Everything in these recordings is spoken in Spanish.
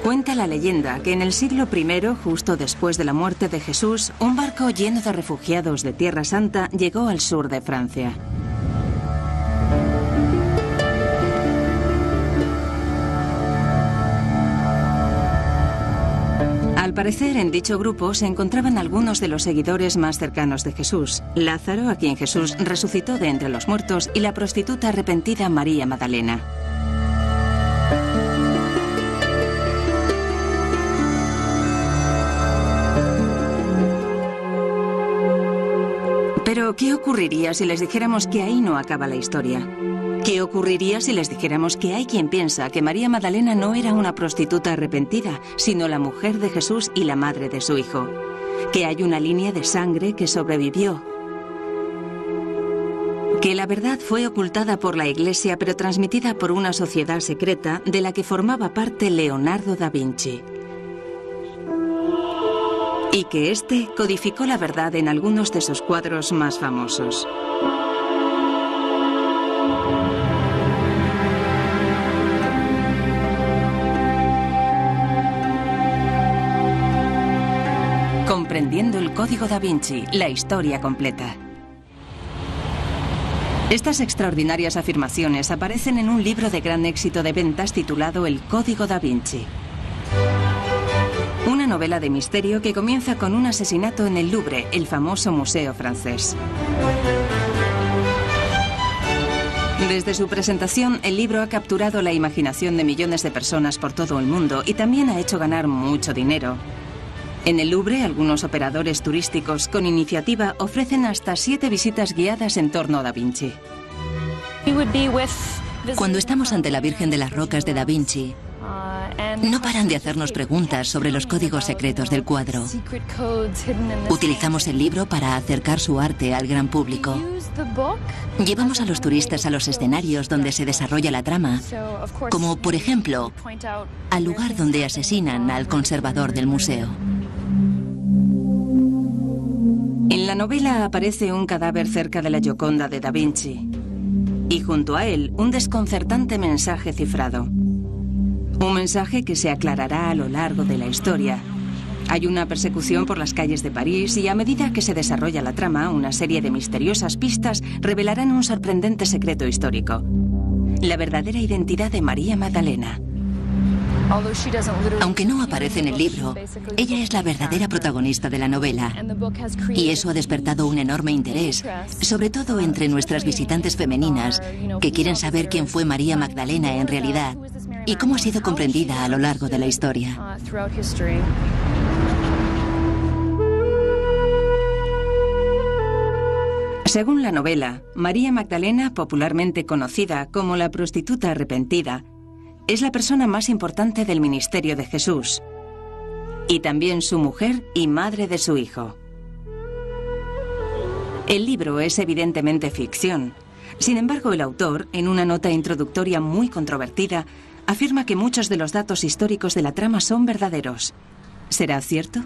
Cuenta la leyenda que en el siglo I, justo después de la muerte de Jesús, un barco lleno de refugiados de Tierra Santa llegó al sur de Francia. Al parecer, en dicho grupo se encontraban algunos de los seguidores más cercanos de Jesús: Lázaro, a quien Jesús resucitó de entre los muertos, y la prostituta arrepentida María Magdalena. Pero, ¿qué ocurriría si les dijéramos que ahí no acaba la historia? ¿Qué ocurriría si les dijéramos que hay quien piensa que María Magdalena no era una prostituta arrepentida, sino la mujer de Jesús y la madre de su hijo? Que hay una línea de sangre que sobrevivió. Que la verdad fue ocultada por la Iglesia, pero transmitida por una sociedad secreta de la que formaba parte Leonardo da Vinci. Y que éste codificó la verdad en algunos de sus cuadros más famosos. Comprendiendo el Código da Vinci, la historia completa. Estas extraordinarias afirmaciones aparecen en un libro de gran éxito de ventas titulado El Código da Vinci. Una novela de misterio que comienza con un asesinato en el Louvre, el famoso museo francés. Desde su presentación, el libro ha capturado la imaginación de millones de personas por todo el mundo y también ha hecho ganar mucho dinero. En el Louvre, algunos operadores turísticos con iniciativa ofrecen hasta 7 visitas guiadas en torno a Da Vinci. Cuando estamos ante la Virgen de las Rocas de Da Vinci, no paran de hacernos preguntas sobre los códigos secretos del cuadro. Utilizamos el libro para acercar su arte al gran público. Llevamos a los turistas a los escenarios donde se desarrolla la trama, como por ejemplo, al lugar donde asesinan al conservador del museo. En la novela aparece un cadáver cerca de la Gioconda de Da Vinci y junto a él un desconcertante mensaje cifrado. Un mensaje que se aclarará a lo largo de la historia. Hay una persecución por las calles de París y a medida que se desarrolla la trama, una serie de misteriosas pistas revelarán un sorprendente secreto histórico: la verdadera identidad de María Magdalena. Aunque no aparece en el libro, ella es la verdadera protagonista de la novela. Y eso ha despertado un enorme interés, sobre todo entre nuestras visitantes femeninas, que quieren saber quién fue María Magdalena en realidad y cómo ha sido comprendida a lo largo de la historia. Según la novela, María Magdalena, popularmente conocida como la prostituta arrepentida, es la persona más importante del ministerio de Jesús, y también su mujer y madre de su hijo. El libro es evidentemente ficción. Sin embargo, el autor, en una nota introductoria muy controvertida, afirma que muchos de los datos históricos de la trama son verdaderos. ¿Será cierto?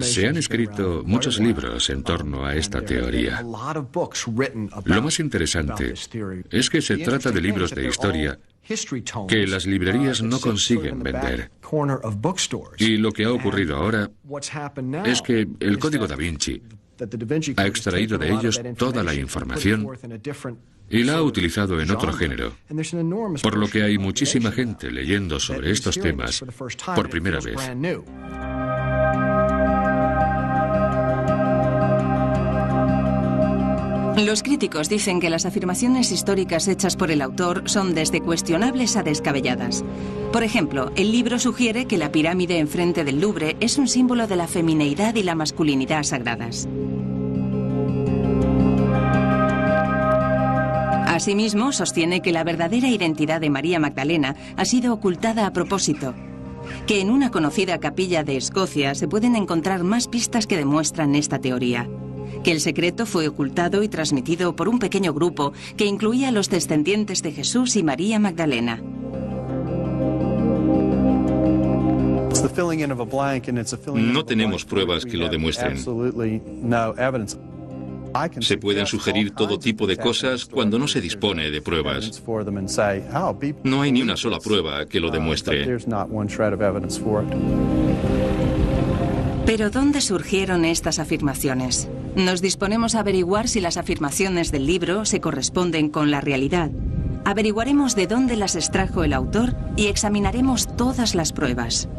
Se han escrito muchos libros en torno a esta teoría. Lo más interesante es que se trata de libros de historia que las librerías no consiguen vender. Y lo que ha ocurrido ahora es que el Código da Vinci ha extraído de ellos toda la información y la ha utilizado en otro género, por lo que hay muchísima gente leyendo sobre estos temas por primera vez. Los críticos dicen que las afirmaciones históricas hechas por el autor son desde cuestionables a descabelladas. Por ejemplo, el libro sugiere que la pirámide enfrente del Louvre es un símbolo de la femineidad y la masculinidad sagradas. Asimismo, sostiene que la verdadera identidad de María Magdalena ha sido ocultada a propósito, que en una conocida capilla de Escocia se pueden encontrar más pistas que demuestran esta teoría, que el secreto fue ocultado y transmitido por un pequeño grupo que incluía a los descendientes de Jesús y María Magdalena. No tenemos pruebas que lo demuestren. Se pueden sugerir todo tipo de cosas cuando no se dispone de pruebas. No hay ni una sola prueba que lo demuestre. Pero ¿dónde surgieron estas afirmaciones? Nos disponemos a averiguar si las afirmaciones del libro se corresponden con la realidad. Averiguaremos de dónde las extrajo el autor y examinaremos todas las pruebas.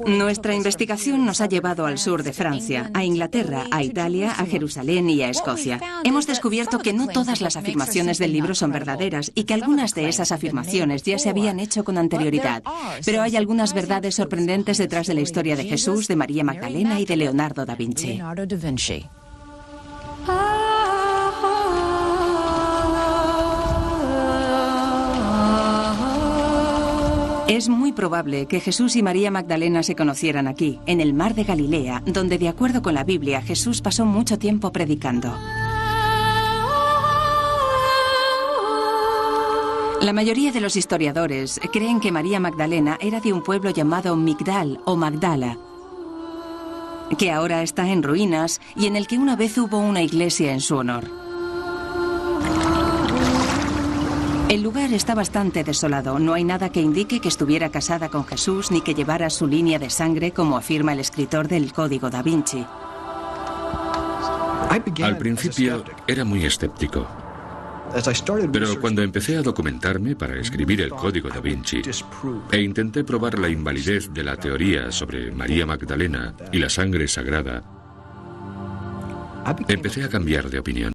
Nuestra investigación nos ha llevado al sur de Francia, a Inglaterra, a Italia, a Jerusalén y a Escocia. Hemos descubierto que no todas las afirmaciones del libro son verdaderas y que algunas de esas afirmaciones ya se habían hecho con anterioridad. Pero hay algunas verdades sorprendentes detrás de la historia de Jesús, de María Magdalena y de Leonardo da Vinci. Es muy probable que Jesús y María Magdalena se conocieran aquí, en el mar de Galilea, donde, de acuerdo con la Biblia, Jesús pasó mucho tiempo predicando. La mayoría de los historiadores creen que María Magdalena era de un pueblo llamado Migdal o Magdala, que ahora está en ruinas y en el que una vez hubo una iglesia en su honor. El lugar está bastante desolado. No hay nada que indique que estuviera casada con Jesús ni que llevara su línea de sangre, como afirma el escritor del Código da Vinci. Al principio era muy escéptico. Pero cuando empecé a documentarme para escribir el Código da Vinci e intenté probar la invalidez de la teoría sobre María Magdalena y la sangre sagrada, empecé a cambiar de opinión.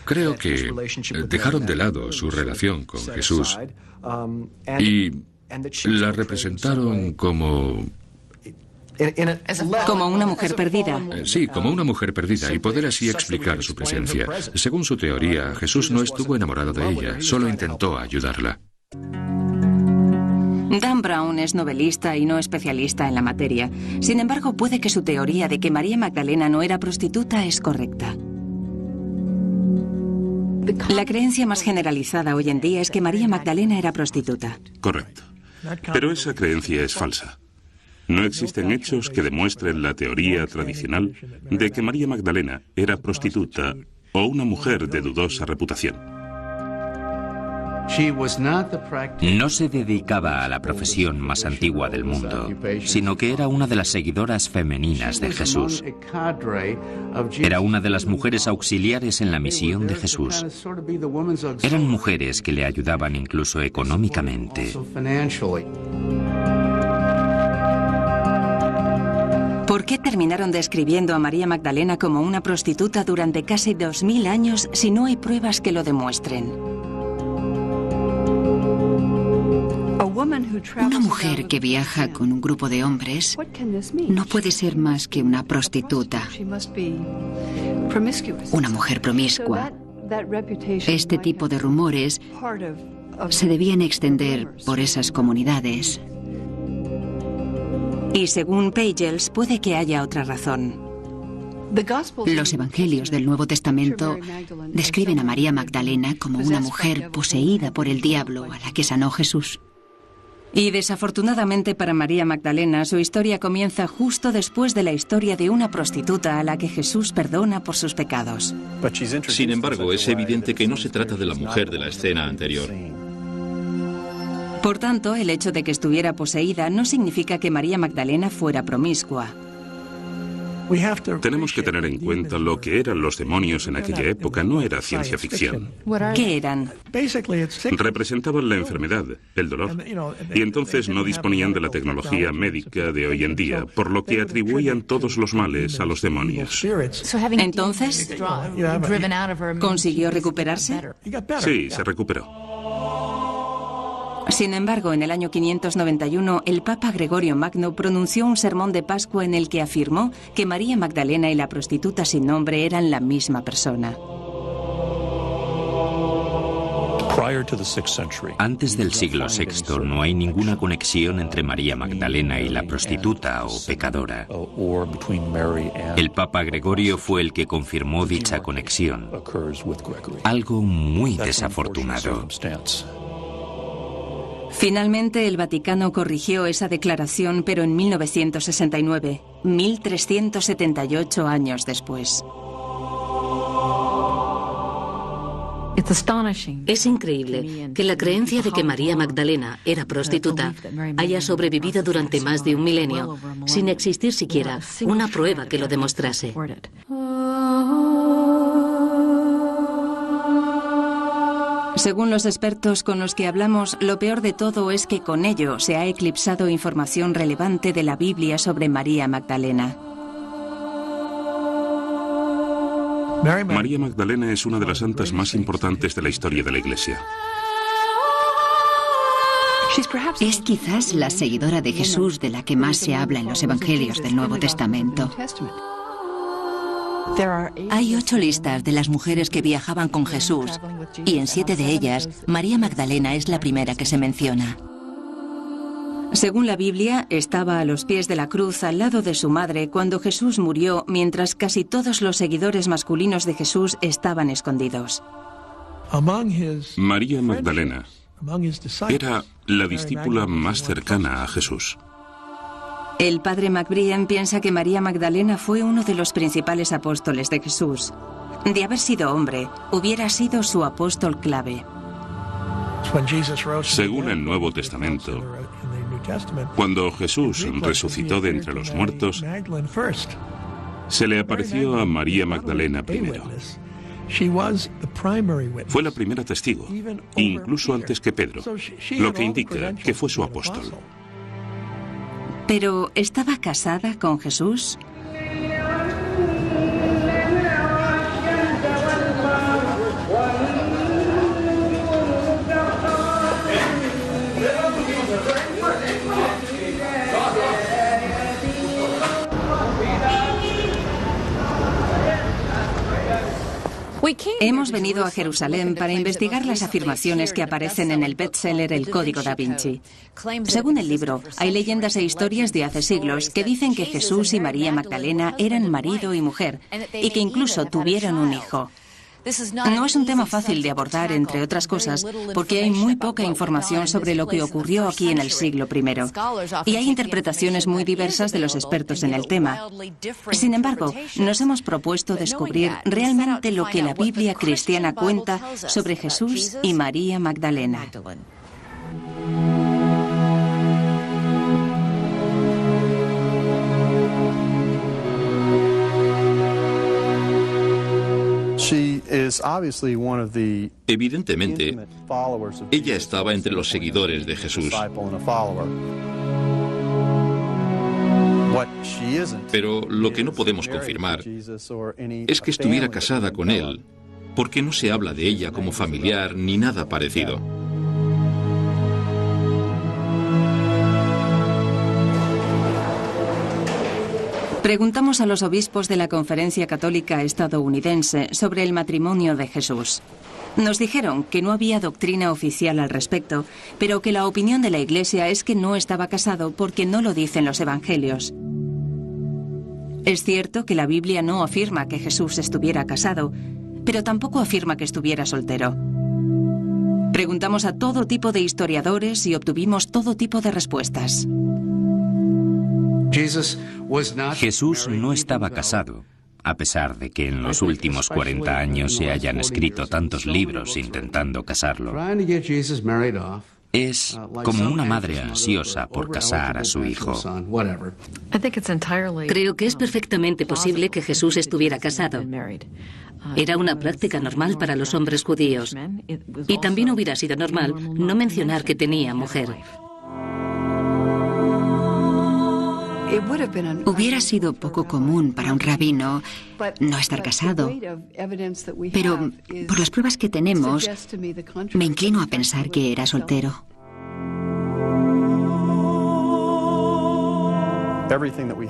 Creo que dejaron de lado su relación con Jesús y la representaron como una mujer perdida. Sí, como una mujer perdida, y poder así explicar su presencia. Según su teoría, Jesús no estuvo enamorado de ella, solo intentó ayudarla. Dan Brown es novelista y no especialista en la materia. Sin embargo, puede que su teoría de que María Magdalena no era prostituta es correcta. La creencia más generalizada hoy en día es que María Magdalena era prostituta. Correcto. Pero esa creencia es falsa. No existen hechos que demuestren la teoría tradicional de que María Magdalena era prostituta o una mujer de dudosa reputación. No se dedicaba a la profesión más antigua del mundo, sino que era una de las seguidoras femeninas de Jesús. Era una de las mujeres auxiliares en la misión de Jesús. Eran mujeres que le ayudaban incluso económicamente. ¿Por qué terminaron describiendo a María Magdalena como una prostituta durante casi 2000 años si no hay pruebas que lo demuestren? Una mujer que viaja con un grupo de hombres no puede ser más que una prostituta, una mujer promiscua. Este tipo de rumores se debían extender por esas comunidades. Y según Pagels, puede que haya otra razón. Los evangelios del Nuevo Testamento describen a María Magdalena como una mujer poseída por el diablo a la que sanó Jesús. Y desafortunadamente para María Magdalena, su historia comienza justo después de la historia de una prostituta a la que Jesús perdona por sus pecados. Sin embargo, es evidente que no se trata de la mujer de la escena anterior. Por tanto, el hecho de que estuviera poseída no significa que María Magdalena fuera promiscua. Tenemos que tener en cuenta lo que eran los demonios en aquella época. No era ciencia ficción. ¿Qué eran? Representaban la enfermedad, el dolor, y entonces no disponían de la tecnología médica de hoy en día, por lo que atribuían todos los males a los demonios. Entonces, ¿consiguió recuperarse? Sí, se recuperó. Sin embargo, en el año 591, el Papa Gregorio Magno pronunció un sermón de Pascua en el que afirmó que María Magdalena y la prostituta sin nombre eran la misma persona. Antes del siglo VI no hay ninguna conexión entre María Magdalena y la prostituta o pecadora. El Papa Gregorio fue el que confirmó dicha conexión. Algo muy desafortunado. Finalmente, el Vaticano corrigió esa declaración, pero en 1969, 1378 años después. Es increíble que la creencia de que María Magdalena era prostituta haya sobrevivido durante más de un milenio, sin existir siquiera una prueba que lo demostrase. Según los expertos con los que hablamos, lo peor de todo es que con ello se ha eclipsado información relevante de la Biblia sobre María Magdalena. María Magdalena es una de las santas más importantes de la historia de la Iglesia. Es quizás la seguidora de Jesús de la que más se habla en los Evangelios del Nuevo Testamento. Hay 8 listas de las mujeres que viajaban con Jesús, y en 7 de ellas, María Magdalena es la primera que se menciona. Según la Biblia, estaba a los pies de la cruz al lado de su madre cuando Jesús murió, mientras casi todos los seguidores masculinos de Jesús estaban escondidos. María Magdalena era la discípula más cercana a Jesús. El padre McBrien piensa que María Magdalena fue uno de los principales apóstoles de Jesús. De haber sido hombre, hubiera sido su apóstol clave. Según el Nuevo Testamento, cuando Jesús resucitó de entre los muertos, se le apareció a María Magdalena primero. Fue la primera testigo, incluso antes que Pedro, lo que indica que fue su apóstol. ¿Pero estaba casada con Jesús? Hemos venido a Jerusalén para investigar las afirmaciones que aparecen en el bestseller El Código da Vinci. Según el libro, hay leyendas e historias de hace siglos que dicen que Jesús y María Magdalena eran marido y mujer, y que incluso tuvieron un hijo. No es un tema fácil de abordar, entre otras cosas, porque hay muy poca información sobre lo que ocurrió aquí en el siglo I. Y hay interpretaciones muy diversas de los expertos en el tema. Sin embargo, nos hemos propuesto descubrir realmente lo que la Biblia cristiana cuenta sobre Jesús y María Magdalena. Evidentemente, ella estaba entre los seguidores de Jesús. Pero lo que no podemos confirmar es que estuviera casada con él, porque no se habla de ella como familiar ni nada parecido. Preguntamos a los obispos de la Conferencia Católica Estadounidense sobre el matrimonio de Jesús. Nos dijeron que no había doctrina oficial al respecto, pero que la opinión de la Iglesia es que no estaba casado porque no lo dicen los Evangelios. Es cierto que la Biblia no afirma que Jesús estuviera casado, pero tampoco afirma que estuviera soltero. Preguntamos a todo tipo de historiadores y obtuvimos todo tipo de respuestas. Jesús no estaba casado, a pesar de que en los últimos 40 años se hayan escrito tantos libros intentando casarlo. Es como una madre ansiosa por casar a su hijo. Creo que es perfectamente posible que Jesús estuviera casado. Era una práctica normal para los hombres judíos. Y también hubiera sido normal no mencionar que tenía mujer. Hubiera sido poco común para un rabino no estar casado, pero por las pruebas que tenemos, me inclino a pensar que era soltero.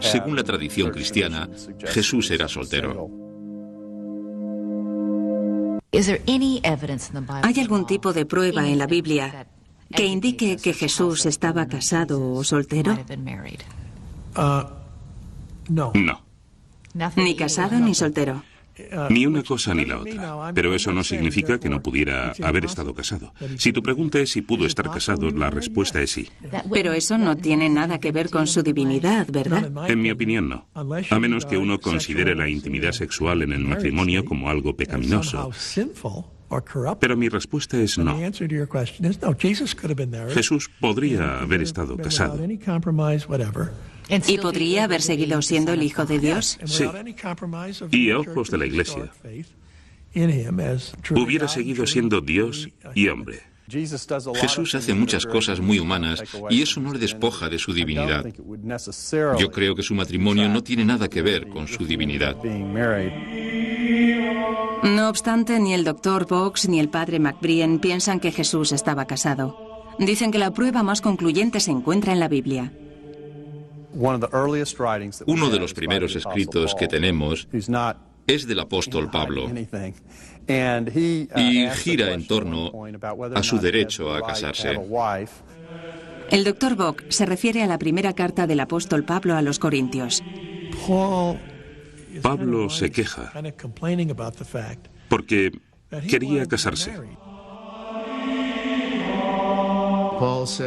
Según la tradición cristiana, Jesús era soltero. ¿Hay algún tipo de prueba en la Biblia que indique que Jesús estaba casado o soltero? No. Ni casado ni soltero. Ni una cosa ni la otra. Pero eso no significa que no pudiera haber estado casado. Si tu pregunta es si pudo estar casado, la respuesta es sí. Pero eso no tiene nada que ver con su divinidad, ¿verdad? En mi opinión, no. A menos que uno considere la intimidad sexual en el matrimonio como algo pecaminoso. Pero mi respuesta es no. Jesús podría haber estado casado. ¿Y podría haber seguido siendo el Hijo de Dios? Sí. Y a ojos de la Iglesia, hubiera seguido siendo Dios y hombre. Jesús hace muchas cosas muy humanas y eso no le despoja de su divinidad. Yo creo que su matrimonio no tiene nada que ver con su divinidad. No obstante, ni el Dr. Box ni el padre McBrien piensan que Jesús estaba casado. Dicen que la prueba más concluyente se encuentra en la Biblia. Uno de los primeros escritos que tenemos es del apóstol Pablo y gira en torno a su derecho a casarse. El Dr. Bock se refiere a la primera carta del apóstol Pablo a los Corintios. Pablo se queja porque quería casarse.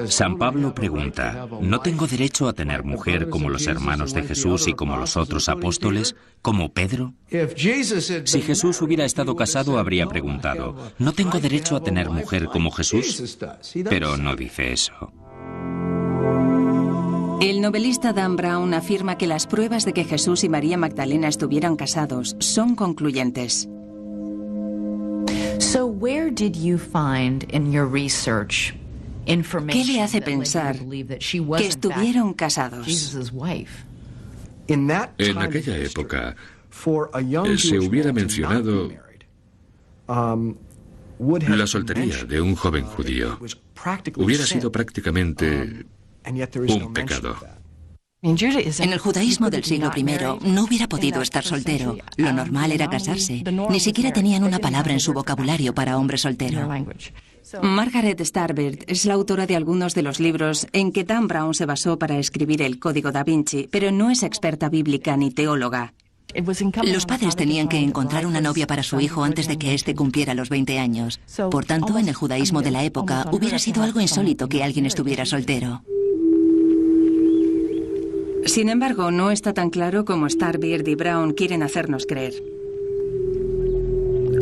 San Pablo pregunta, ¿no tengo derecho a tener mujer como los hermanos de Jesús y como los otros apóstoles, como Pedro? Si Jesús hubiera estado casado, habría preguntado, ¿no tengo derecho a tener mujer como Jesús? Pero no dice eso. El novelista Dan Brown afirma que las pruebas de que Jesús y María Magdalena estuvieran casados son concluyentes. So where did you find in your research ¿Qué le hace pensar que estuvieron casados? En aquella época, se hubiera mencionado la soltería de un joven judío. Hubiera sido prácticamente un pecado. En el judaísmo del siglo I no hubiera podido estar soltero. Lo normal era casarse. Ni siquiera tenían una palabra en su vocabulario para hombre soltero. Margaret Starbird es la autora de algunos de los libros en que Dan Brown se basó para escribir el Código da Vinci, pero no es experta bíblica ni teóloga. Los padres tenían que encontrar una novia para su hijo antes de que éste cumpliera los 20 años. Por tanto, en el judaísmo de la época, hubiera sido algo insólito que alguien estuviera soltero. Sin embargo, no está tan claro como Starbird y Brown quieren hacernos creer.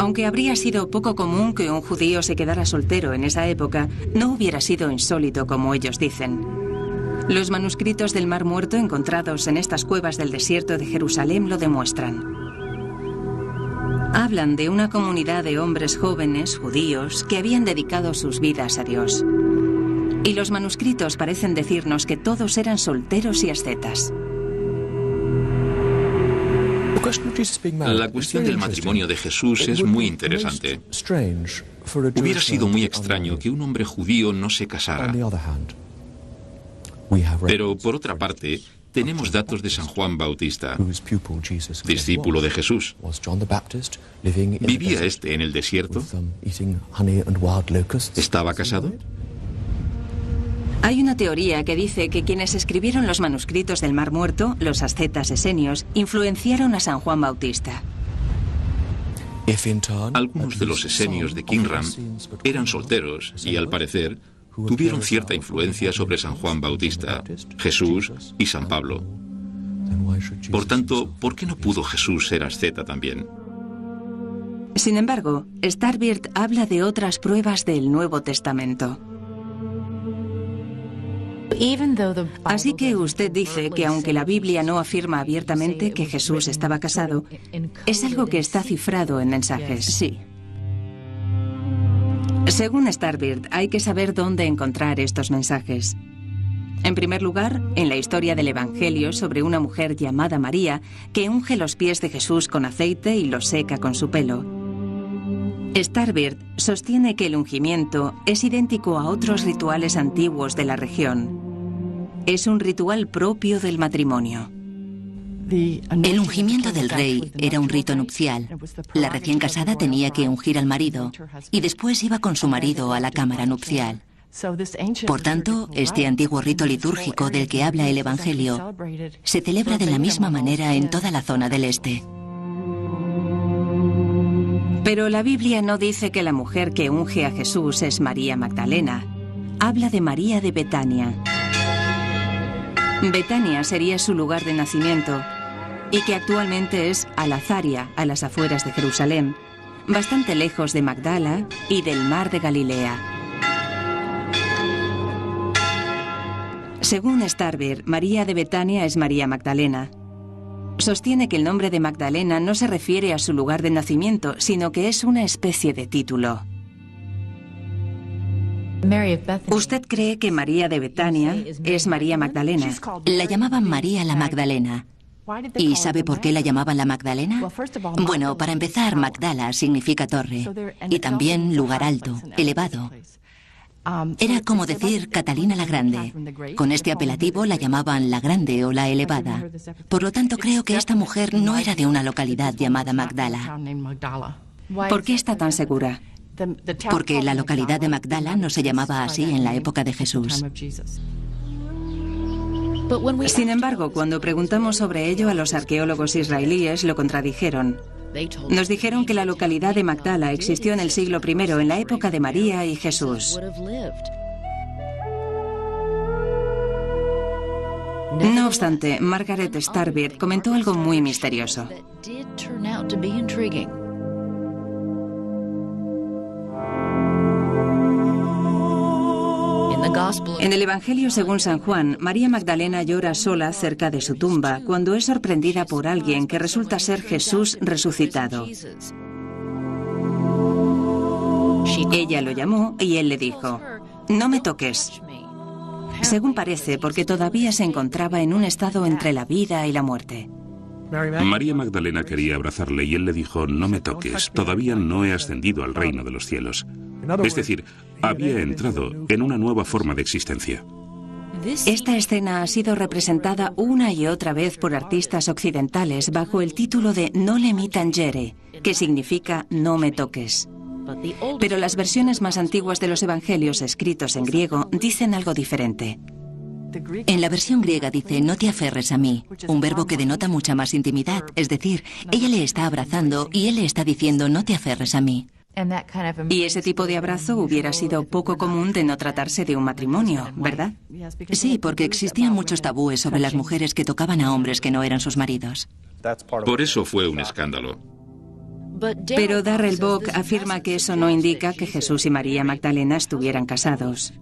Aunque habría sido poco común que un judío se quedara soltero en esa época, no hubiera sido insólito como ellos dicen. Los manuscritos del Mar Muerto encontrados en estas cuevas del desierto de Jerusalén lo demuestran. Hablan de una comunidad de hombres jóvenes, judíos, que habían dedicado sus vidas a Dios. Y los manuscritos parecen decirnos que todos eran solteros y ascetas. La cuestión del matrimonio de Jesús es muy interesante. Hubiera sido muy extraño que un hombre judío no se casara. Pero, por otra parte, tenemos datos de San Juan Bautista, discípulo de Jesús. ¿Vivía este en el desierto? ¿Estaba casado? Hay una teoría que dice que quienes escribieron los manuscritos del Mar Muerto, los ascetas esenios, influenciaron a San Juan Bautista. Algunos de los esenios de Qumran eran solteros y, al parecer, tuvieron cierta influencia sobre San Juan Bautista, Jesús y San Pablo. Por tanto, ¿por qué no pudo Jesús ser asceta también? Sin embargo, Starbird habla de otras pruebas del Nuevo Testamento. Así que usted dice que aunque la Biblia no afirma abiertamente que Jesús estaba casado, es algo que está cifrado en mensajes. Sí. Según Starbird, hay que saber dónde encontrar estos mensajes. En primer lugar, en la historia del Evangelio sobre una mujer llamada María que unge los pies de Jesús con aceite y los seca con su pelo. Starbird sostiene que el ungimiento es idéntico a otros rituales antiguos de la región. Es un ritual propio del matrimonio. El ungimiento del rey era un rito nupcial. La recién casada tenía que ungir al marido y después iba con su marido a la cámara nupcial. Por tanto, este antiguo rito litúrgico del que habla el Evangelio se celebra de la misma manera en toda la zona del este. Pero la Biblia no dice que la mujer que unge a Jesús es María Magdalena. Habla de María de Betania. Betania sería su lugar de nacimiento y que actualmente es Al-Azaria, a las afueras de Jerusalén, bastante lejos de Magdala y del mar de Galilea. Según Starbird, María de Betania es María Magdalena. Sostiene que el nombre de Magdalena no se refiere a su lugar de nacimiento, sino que es una especie de título. ¿Usted cree que María de Betania es María Magdalena? La llamaban María la Magdalena. ¿Y sabe por qué la llamaban la Magdalena? Bueno, para empezar, Magdala significa torre y también lugar alto, elevado. Era como decir Catalina la Grande. Con este apelativo la llamaban la Grande o la Elevada. Por lo tanto, creo que esta mujer no era de una localidad llamada Magdala. ¿Por qué está tan segura? Porque la localidad de Magdala no se llamaba así en la época de Jesús. Sin embargo, cuando preguntamos sobre ello a los arqueólogos israelíes, lo contradijeron. Nos dijeron que la localidad de Magdala existió en el siglo I, en la época de María y Jesús. No obstante, Margaret Starbird comentó algo muy misterioso. En el Evangelio según San Juan, María Magdalena llora sola cerca de su tumba cuando es sorprendida por alguien que resulta ser Jesús resucitado. Ella lo llamó y él le dijo: "No me toques". Según parece, porque todavía se encontraba en un estado entre la vida y la muerte. María Magdalena quería abrazarle y él le dijo: "No me toques, todavía no he ascendido al reino de los cielos". Es decir, había entrado en una nueva forma de existencia. Esta escena ha sido representada una y otra vez por artistas occidentales bajo el título de Nole mi tangere, que significa no me toques. Pero las versiones más antiguas de los evangelios escritos en griego dicen algo diferente. En la versión griega dice no te aferres a mí, un verbo que denota mucha más intimidad, es decir, ella le está abrazando y él le está diciendo no te aferres a mí. Y ese tipo de abrazo hubiera sido poco común de no tratarse de un matrimonio, ¿verdad? Sí, porque existían muchos tabúes sobre las mujeres que tocaban a hombres que no eran sus maridos. Por eso fue un escándalo. Pero Darrell Bock afirma que eso no indica que Jesús y María Magdalena estuvieran casados.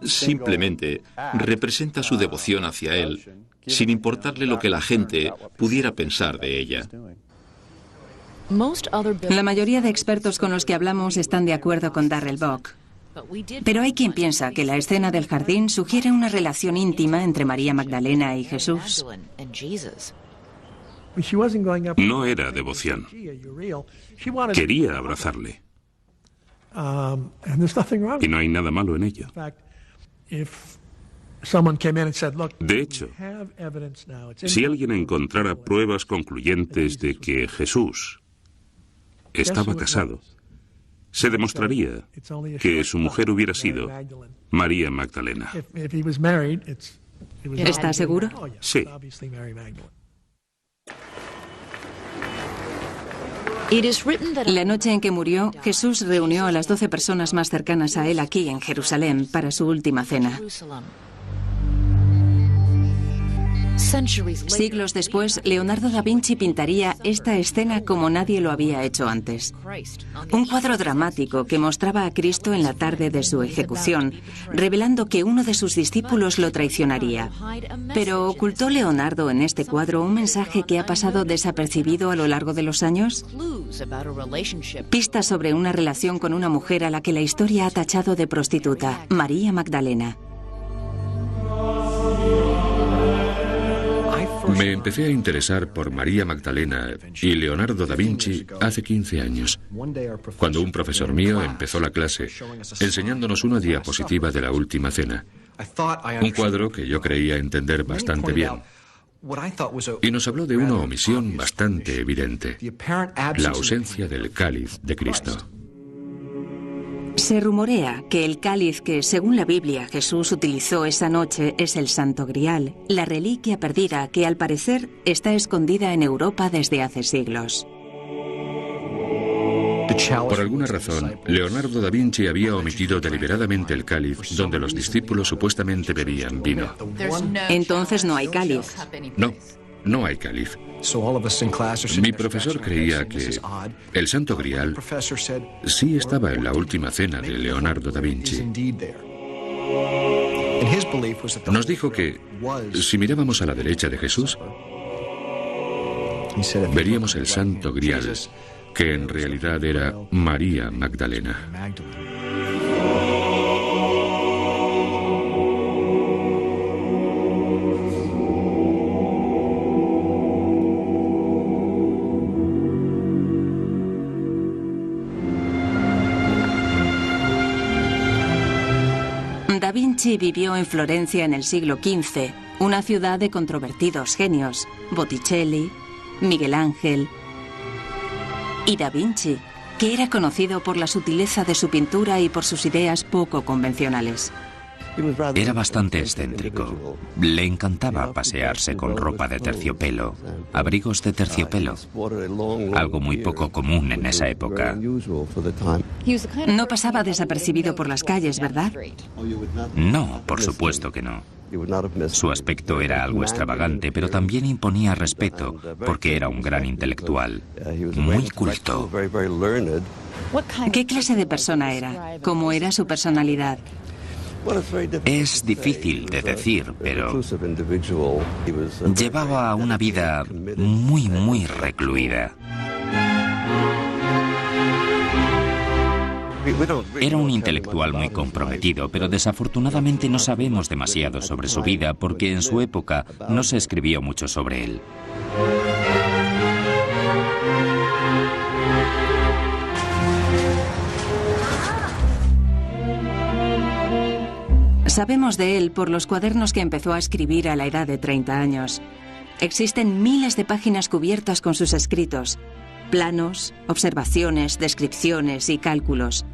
Simplemente representa su devoción hacia él, sin importarle lo que la gente pudiera pensar de ella. La mayoría de expertos con los que hablamos están de acuerdo con Darrell Bock. Pero hay quien piensa que la escena del jardín sugiere una relación íntima entre María Magdalena y Jesús. No era devoción. Quería abrazarle. Y no hay nada malo en ello. De hecho, si alguien encontrara pruebas concluyentes de que Jesús estaba casado, se demostraría que su mujer hubiera sido María Magdalena. ¿Está seguro? Sí. La noche en que murió, Jesús reunió a las 12 personas más cercanas a él aquí en Jerusalén para su última cena. Siglos después, Leonardo da Vinci pintaría esta escena como nadie lo había hecho antes. Un cuadro dramático que mostraba a Cristo en la tarde de su ejecución, revelando que uno de sus discípulos lo traicionaría. Pero ¿ocultó Leonardo en este cuadro un mensaje que ha pasado desapercibido a lo largo de los años? Pistas sobre una relación con una mujer a la que la historia ha tachado de prostituta, María Magdalena. Me empecé a interesar por María Magdalena y Leonardo da Vinci hace 15 años, cuando un profesor mío empezó la clase enseñándonos una diapositiva de la Última Cena, un cuadro que yo creía entender bastante bien, y nos habló de una omisión bastante evidente, la ausencia del cáliz de Cristo. Se rumorea que el cáliz que, según la Biblia, Jesús utilizó esa noche es el Santo Grial, la reliquia perdida que, al parecer, está escondida en Europa desde hace siglos. Por alguna razón, Leonardo da Vinci había omitido deliberadamente el cáliz donde los discípulos supuestamente bebían vino. Entonces no hay cáliz. No hay cáliz. Mi profesor creía que el Santo Grial sí estaba en la Última Cena de Leonardo da Vinci. Nos dijo que si mirábamos a la derecha de Jesús, veríamos el Santo Grial, que en realidad era María Magdalena. Da Vinci vivió en Florencia en el siglo XV, una ciudad de controvertidos genios, Botticelli, Miguel Ángel y Da Vinci, que era conocido por la sutileza de su pintura y por sus ideas poco convencionales. Era bastante excéntrico. Le encantaba pasearse con ropa de terciopelo, abrigos de terciopelo, algo muy poco común en esa época. No pasaba desapercibido por las calles, ¿verdad? No, por supuesto que no. Su aspecto era algo extravagante, pero también imponía respeto, porque era un gran intelectual, muy culto. ¿Qué clase de persona era? ¿Cómo era su personalidad? Es difícil de decir, pero llevaba una vida muy recluida. Era un intelectual muy comprometido, pero desafortunadamente no sabemos demasiado sobre su vida porque en su época no se escribió mucho sobre él. Sabemos de él por los cuadernos que empezó a escribir a la edad de 30 años. Existen miles de páginas cubiertas con sus escritos, planos, observaciones, descripciones y cálculos.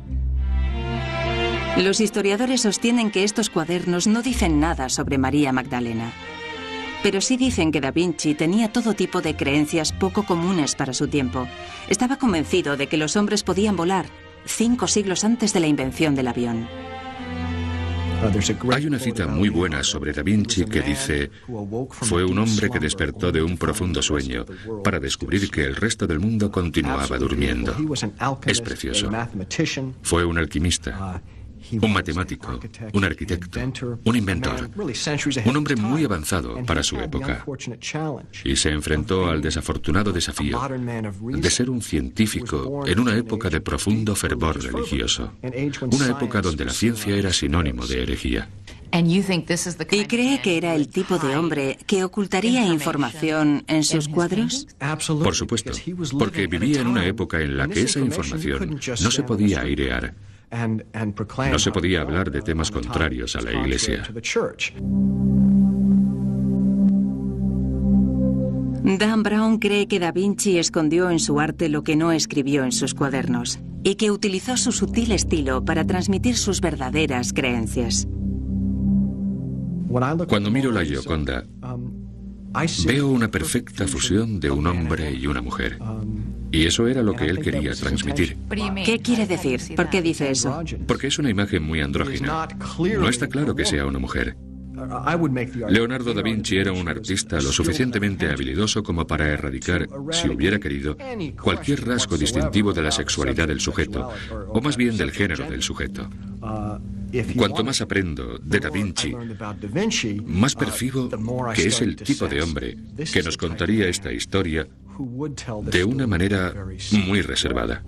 Los historiadores sostienen que estos cuadernos no dicen nada sobre María Magdalena, pero sí dicen que Da Vinci tenía todo tipo de creencias poco comunes para su tiempo. Estaba convencido de que los hombres podían volar 5 siglos antes de la invención del avión. Hay una cita muy buena sobre Da Vinci que dice: fue un hombre que despertó de un profundo sueño para descubrir que el resto del mundo continuaba durmiendo. Es precioso. Fue un alquimista, un matemático, un arquitecto, un inventor, un hombre muy avanzado para su época. Y se enfrentó al desafortunado desafío de ser un científico en una época de profundo fervor religioso, una época donde la ciencia era sinónimo de herejía. ¿Y cree que era el tipo de hombre que ocultaría información en sus cuadros? Por supuesto, porque vivía en una época en la que esa información no se podía airear. No se podía hablar de temas contrarios a la Iglesia. Dan Brown cree que Da Vinci escondió en su arte lo que no escribió en sus cuadernos y que utilizó su sutil estilo para transmitir sus verdaderas creencias. Cuando miro la Gioconda, veo una perfecta fusión de un hombre y una mujer. Y eso era lo que él quería transmitir. ¿Qué quiere decir? ¿Por qué dice eso? Porque es una imagen muy andrógina. No está claro que sea una mujer. Leonardo da Vinci era un artista lo suficientemente habilidoso como para erradicar, si hubiera querido, cualquier rasgo distintivo de la sexualidad del sujeto, o más bien del género del sujeto. Cuanto más aprendo de Da Vinci, más percibo que es el tipo de hombre que nos contaría esta historia de una manera muy reservada.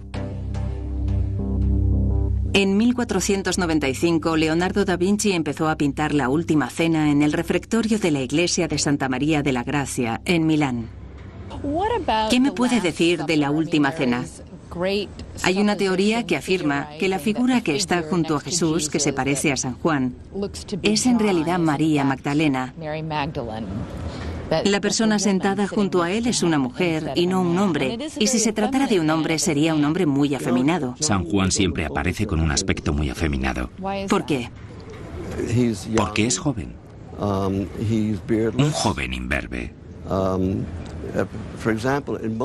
En 1495, Leonardo da Vinci empezó a pintar la Última Cena en el refectorio de la iglesia de Santa María de la Gracia, en Milán. ¿Qué me puede decir de la Última Cena? Hay una teoría que afirma que la figura que está junto a Jesús, que se parece a San Juan, es en realidad María Magdalena. La persona sentada junto a él es una mujer y no un hombre, y si se tratara de un hombre sería un hombre muy afeminado. San Juan siempre aparece con un aspecto muy afeminado. ¿Por qué? Porque es joven. Un joven imberbe.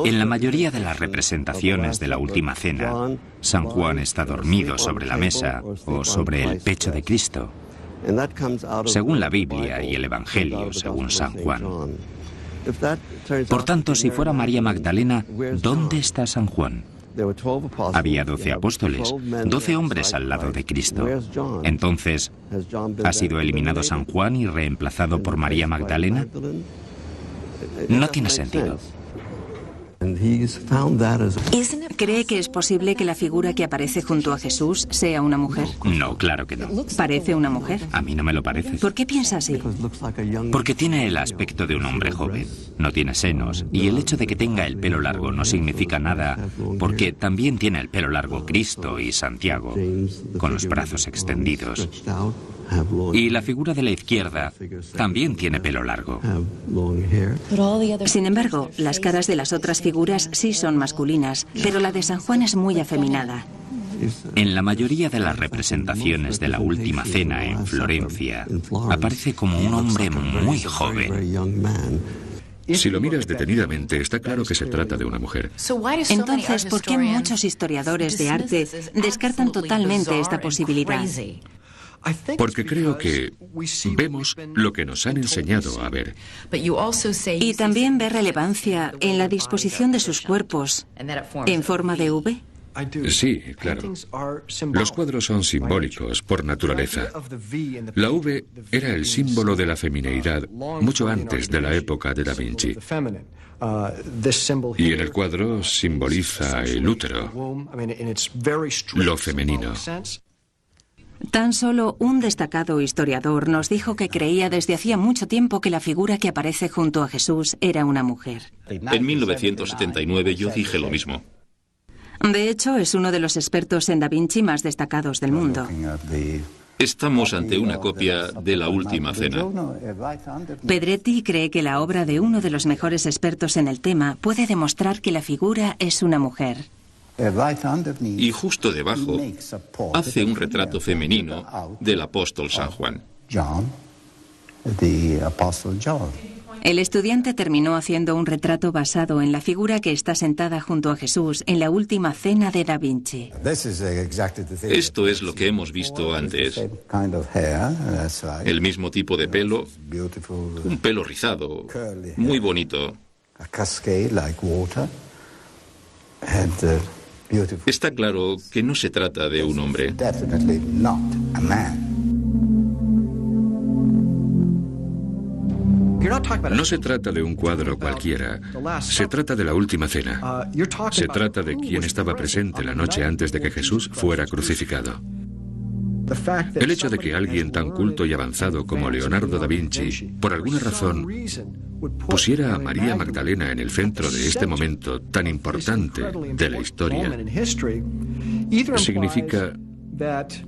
En la mayoría de las representaciones de la Última Cena, San Juan está dormido sobre la mesa o sobre el pecho de Cristo, según la Biblia y el Evangelio según San Juan. Por tanto, si fuera María Magdalena, ¿dónde está San Juan? Había 12 apóstoles, 12 hombres al lado de Cristo. Entonces, ¿ha sido eliminado San Juan y reemplazado por María Magdalena? No tiene sentido. ¿Cree que es posible que la figura que aparece junto a Jesús sea una mujer? No, claro que no. ¿Parece una mujer? A mí no me lo parece. ¿Por qué piensa así? Porque tiene el aspecto de un hombre joven. No tiene senos. Y el hecho de que tenga el pelo largo no significa nada, porque también tiene el pelo largo Cristo y Santiago, con los brazos extendidos. Y la figura de la izquierda también tiene pelo largo. Sin embargo, las caras de las otras figuras sí son masculinas, pero la de San Juan es muy afeminada. En la mayoría de las representaciones de la Última Cena en Florencia, aparece como un hombre muy joven. Si lo miras detenidamente, está claro que se trata de una mujer. Entonces, ¿por qué muchos historiadores de arte descartan totalmente esta posibilidad? Porque creo que vemos lo que nos han enseñado a ver. Y también ve relevancia en la disposición de sus cuerpos en forma de V. Sí, claro. Los cuadros son simbólicos por naturaleza. La V era el símbolo de la femineidad mucho antes de la época de Da Vinci. Y en el cuadro simboliza el útero, lo femenino. Tan solo un destacado historiador nos dijo que creía desde hacía mucho tiempo que la figura que aparece junto a Jesús era una mujer. En 1979 yo dije lo mismo. De hecho, es uno de los expertos en Da Vinci más destacados del mundo. Estamos ante una copia de la Última Cena. Pedretti cree que la obra de uno de los mejores expertos en el tema puede demostrar que la figura es una mujer. Y justo debajo hace un retrato femenino del apóstol San Juan. El estudiante terminó haciendo un retrato basado en la figura que está sentada junto a Jesús en la Última Cena de Da Vinci. Esto es lo que hemos visto antes. El mismo tipo de pelo, un pelo rizado, muy bonito. Está claro que no se trata de un hombre. No se trata de un cuadro cualquiera. Se trata de la Última Cena. Se trata de quien estaba presente la noche antes de que Jesús fuera crucificado. El hecho de que alguien tan culto y avanzado como Leonardo da Vinci, por alguna razón, pusiera a María Magdalena en el centro de este momento tan importante de la historia, significa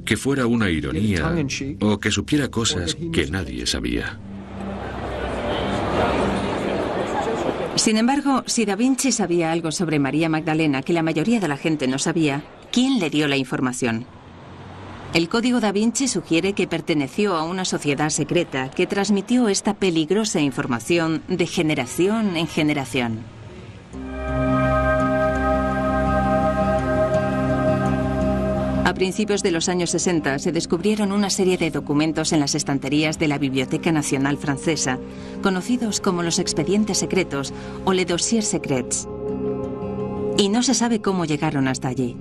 que fuera una ironía o que supiera cosas que nadie sabía. Sin embargo, si Da Vinci sabía algo sobre María Magdalena que la mayoría de la gente no sabía, ¿quién le dio la información? El Código Da Vinci sugiere que perteneció a una sociedad secreta que transmitió esta peligrosa información de generación en generación. A principios de los años 60 se descubrieron una serie de documentos en las estanterías de la Biblioteca Nacional Francesa, conocidos como los expedientes secretos o les dossiers secrets. Y no se sabe cómo llegaron hasta allí.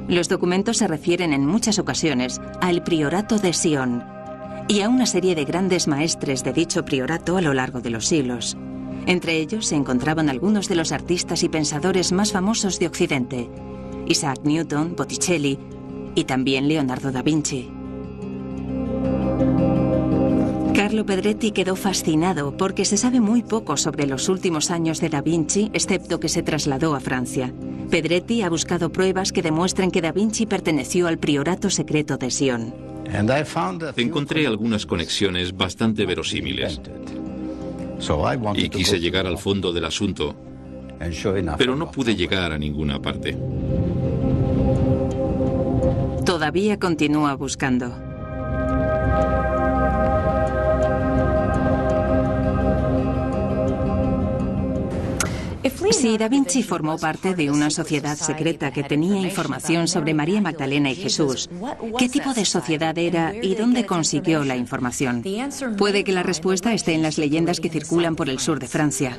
Los documentos se refieren en muchas ocasiones al priorato de Sion y a una serie de grandes maestres de dicho priorato a lo largo de los siglos. Entre ellos se encontraban algunos de los artistas y pensadores más famosos de Occidente: Isaac Newton, Botticelli y también Leonardo da Vinci. Carlo Pedretti quedó fascinado porque se sabe muy poco sobre los últimos años de da Vinci, excepto que se trasladó a Francia. Pedretti ha buscado pruebas que demuestren que da Vinci perteneció al priorato secreto de Sion. Encontré algunas conexiones bastante verosímiles y quise llegar al fondo del asunto, pero no pude llegar a ninguna parte. Todavía continúa buscando. Si Da Vinci formó parte de una sociedad secreta que tenía información sobre María Magdalena y Jesús, ¿qué tipo de sociedad era y dónde consiguió la información? Puede que la respuesta esté en las leyendas que circulan por el sur de Francia.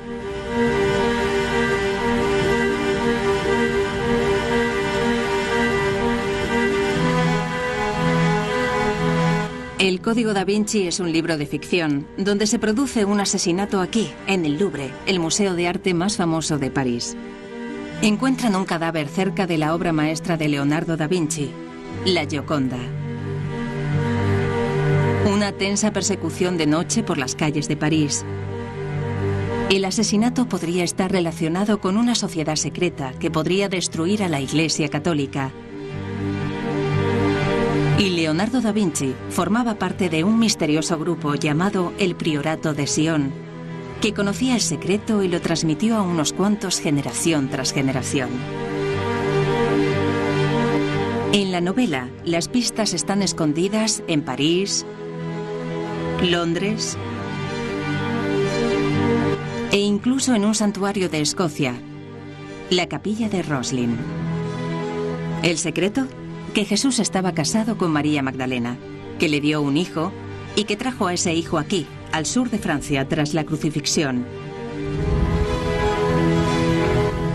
El Código da Vinci es un libro de ficción, donde se produce un asesinato aquí, en el Louvre, el museo de arte más famoso de París. Encuentran un cadáver cerca de la obra maestra de Leonardo da Vinci, la Gioconda. Una tensa persecución de noche por las calles de París. El asesinato podría estar relacionado con una sociedad secreta que podría destruir a la Iglesia Católica. Y Leonardo da Vinci formaba parte de un misterioso grupo llamado el Priorato de Sion, que conocía el secreto y lo transmitió a unos cuantos generación tras generación. En la novela, las pistas están escondidas en París, Londres e incluso en un santuario de Escocia, la capilla de Roslin. ¿El secreto? Que Jesús estaba casado con María Magdalena, que le dio un hijo y que trajo a ese hijo aquí, al sur de Francia, tras la crucifixión.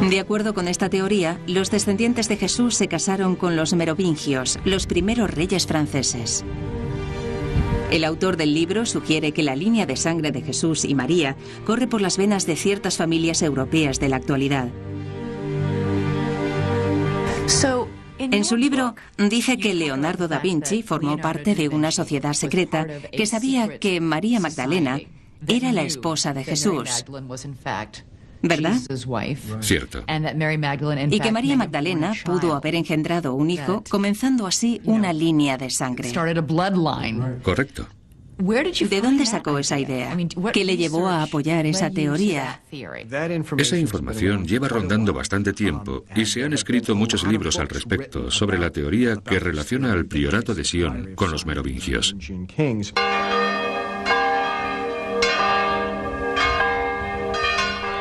De acuerdo con esta teoría, los descendientes de Jesús se casaron con los merovingios, los primeros reyes franceses. El autor del libro sugiere que la línea de sangre de Jesús y María corre por las venas de ciertas familias europeas de la actualidad. En su libro dice que Leonardo da Vinci formó parte de una sociedad secreta que sabía que María Magdalena era la esposa de Jesús, ¿verdad? Cierto. Y que María Magdalena pudo haber engendrado un hijo, comenzando así una línea de sangre. Correcto. ¿De dónde sacó esa idea? ¿Qué le llevó a apoyar esa teoría? Esa información lleva rondando bastante tiempo y se han escrito muchos libros al respecto sobre la teoría que relaciona al priorato de Sion con los merovingios.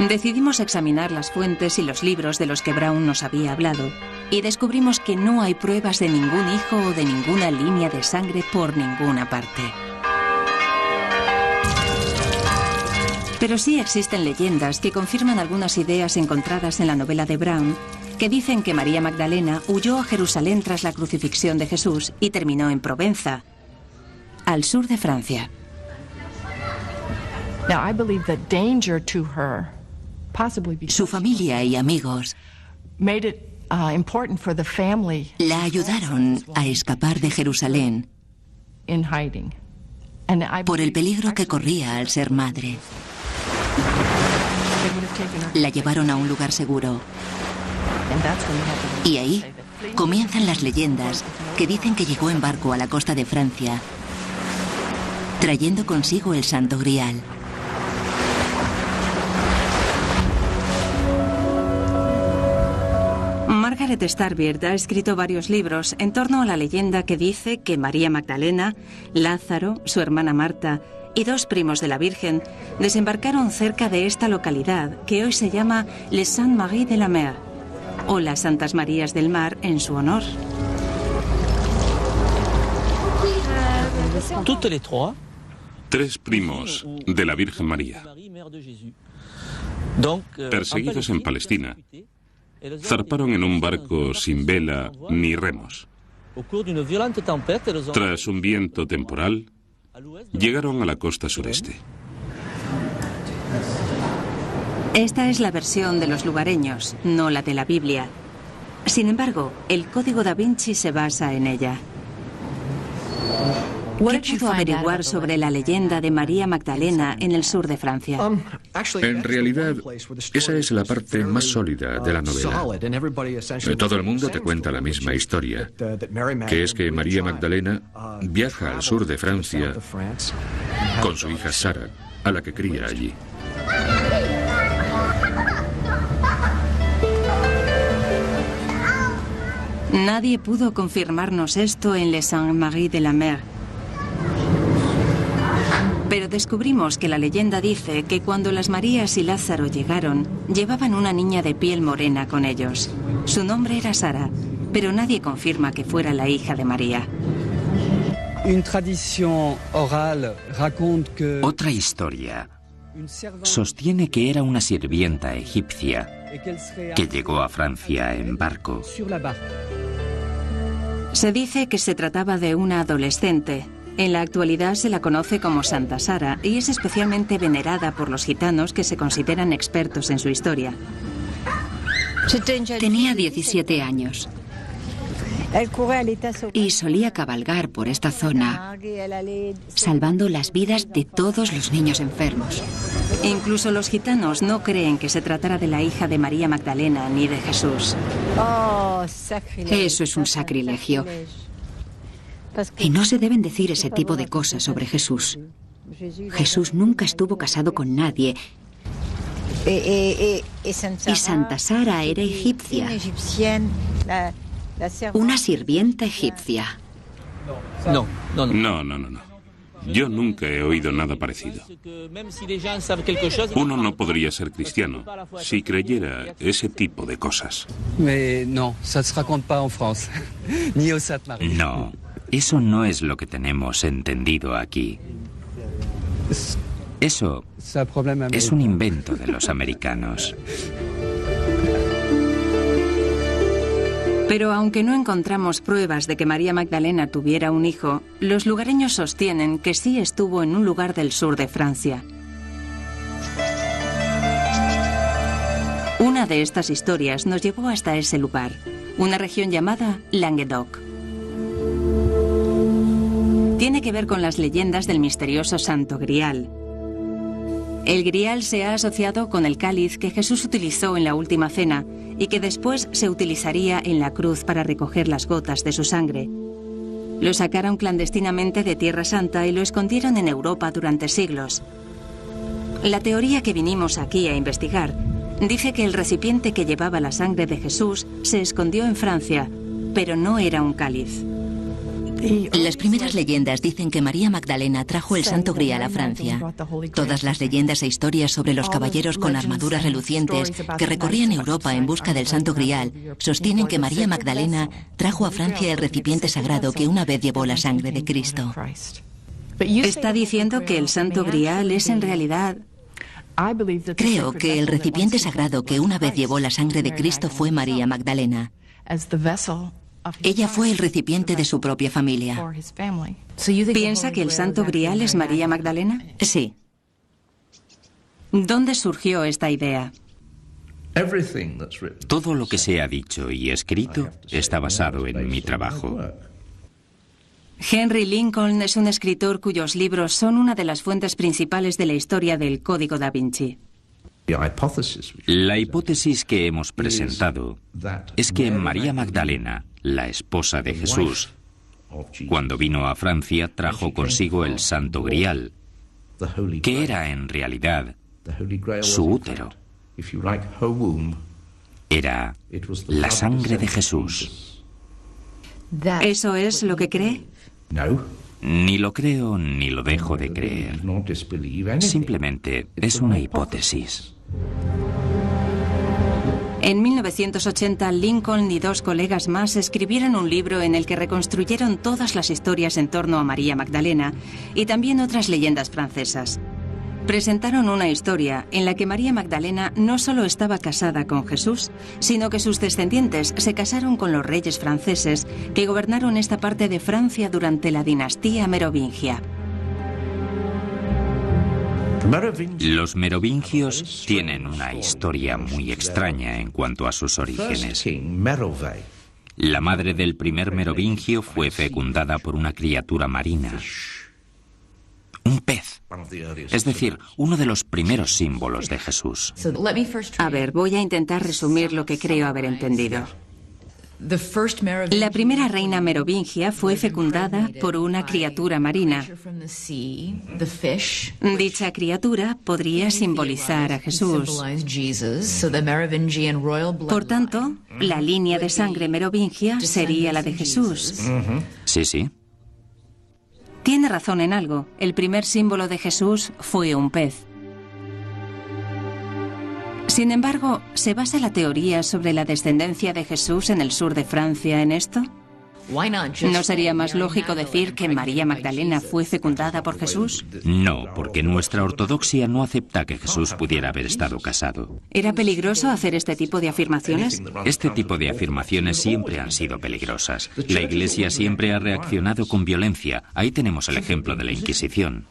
Decidimos examinar las fuentes y los libros de los que Brown nos había hablado y descubrimos que no hay pruebas de ningún hijo o de ninguna línea de sangre por ninguna parte. Pero sí existen leyendas que confirman algunas ideas encontradas en la novela de Brown, que dicen que María Magdalena huyó a Jerusalén tras la crucifixión de Jesús y terminó en Provenza, al sur de Francia. Su familia y amigos la ayudaron a escapar de Jerusalén por el peligro que corría al ser madre. La llevaron a un lugar seguro. Y ahí comienzan las leyendas que dicen que llegó en barco a la costa de Francia, trayendo consigo el Santo Grial. Margaret Starbeard ha escrito varios libros en torno a la leyenda que dice que María Magdalena, Lázaro, su hermana Marta y dos primos de la Virgen desembarcaron cerca de esta localidad que hoy se llama Les Saintes Maries de la Mer, o las Santas Marías del Mar en su honor. 3 primos de la Virgen María. Perseguidos en Palestina, zarparon en un barco sin vela ni remos. Tras un viento temporal, llegaron a la costa sureste. Esta es la versión de los lugareños, no la de la Biblia. Sin embargo, el Código Da Vinci se basa en ella. ¿Qué pudo averiguar sobre la leyenda de María Magdalena en el sur de Francia? En realidad, esa es la parte más sólida de la novela. Todo el mundo te cuenta la misma historia, que es que María Magdalena viaja al sur de Francia con su hija Sara, a la que cría allí. Nadie pudo confirmarnos esto en Les Saintes-Maries-de-la-Mer. Pero descubrimos que la leyenda dice que cuando las Marías y Lázaro llegaron, llevaban una niña de piel morena con ellos. Su nombre era Sara, pero nadie confirma que fuera la hija de María. Otra historia sostiene que era una sirvienta egipcia que llegó a Francia en barco. Se dice que se trataba de una adolescente. En la actualidad se la conoce como Santa Sara y es especialmente venerada por los gitanos que se consideran expertos en su historia. Tenía 17 años y solía cabalgar por esta zona, salvando las vidas de todos los niños enfermos. Incluso los gitanos no creen que se tratara de la hija de María Magdalena ni de Jesús. Eso es un sacrilegio. Y no se deben decir ese tipo de cosas sobre Jesús. Jesús nunca estuvo casado con nadie. Y Santa Sara era egipcia. Una sirvienta egipcia. No. Yo nunca he oído nada parecido. Uno no podría ser cristiano si creyera ese tipo de cosas. No, eso no es lo que tenemos entendido aquí. Eso es un invento de los americanos. Pero aunque no encontramos pruebas de que María Magdalena tuviera un hijo, los lugareños sostienen que sí estuvo en un lugar del sur de Francia. Una de estas historias nos llevó hasta ese lugar, una región llamada Languedoc. Tiene que ver con las leyendas del misterioso Santo Grial. El Grial se ha asociado con el cáliz que Jesús utilizó en la última cena y que después se utilizaría en la cruz para recoger las gotas de su sangre. Lo sacaron clandestinamente de Tierra Santa y lo escondieron en Europa durante siglos. La teoría que vinimos aquí a investigar dice que el recipiente que llevaba la sangre de Jesús se escondió en Francia, pero no era un cáliz. Las primeras leyendas dicen que María Magdalena trajo el Santo Grial a Francia. Todas las leyendas e historias sobre los caballeros con armaduras relucientes que recorrían Europa en busca del Santo Grial sostienen que María Magdalena trajo a Francia el recipiente sagrado que una vez llevó la sangre de Cristo. ¿Está diciendo que el Santo Grial es en realidad...? Creo que el recipiente sagrado que una vez llevó la sangre de Cristo fue María Magdalena. Ella fue el recipiente de su propia familia. ¿Piensa que el Santo Grial es María Magdalena? Sí. ¿Dónde surgió esta idea? Todo lo que se ha dicho y escrito está basado en mi trabajo. Henry Lincoln es un escritor cuyos libros son una de las fuentes principales de la historia del Código Da Vinci. La hipótesis que hemos presentado es que María Magdalena, la esposa de Jesús, cuando vino a Francia trajo consigo el Santo Grial, que era en realidad su útero. Era la sangre de Jesús. ¿Eso es lo que cree? Ni lo creo ni lo dejo de creer. Simplemente es una hipótesis. En 1980, Lincoln y 2 colegas más escribieron un libro en el que reconstruyeron todas las historias en torno a María Magdalena y también otras leyendas francesas. Presentaron una historia en la que María Magdalena no solo estaba casada con Jesús, sino que sus descendientes se casaron con los reyes franceses que gobernaron esta parte de Francia durante la dinastía merovingia. Los merovingios tienen una historia muy extraña en cuanto a sus orígenes. La madre del primer merovingio fue fecundada por una criatura marina, un pez, es decir, uno de los primeros símbolos de Jesús. A ver, voy a intentar resumir lo que creo haber entendido. La primera reina merovingia fue fecundada por una criatura marina. Dicha criatura podría simbolizar a Jesús. Por tanto, la línea de sangre merovingia sería la de Jesús. Sí, sí. Tiene razón en algo. El primer símbolo de Jesús fue un pez. Sin embargo, ¿se basa la teoría sobre la descendencia de Jesús en el sur de Francia en esto? ¿No sería más lógico decir que María Magdalena fue fecundada por Jesús? No, porque nuestra ortodoxia no acepta que Jesús pudiera haber estado casado. ¿Era peligroso hacer este tipo de afirmaciones? Este tipo de afirmaciones siempre han sido peligrosas. La Iglesia siempre ha reaccionado con violencia. Ahí tenemos el ejemplo de la Inquisición.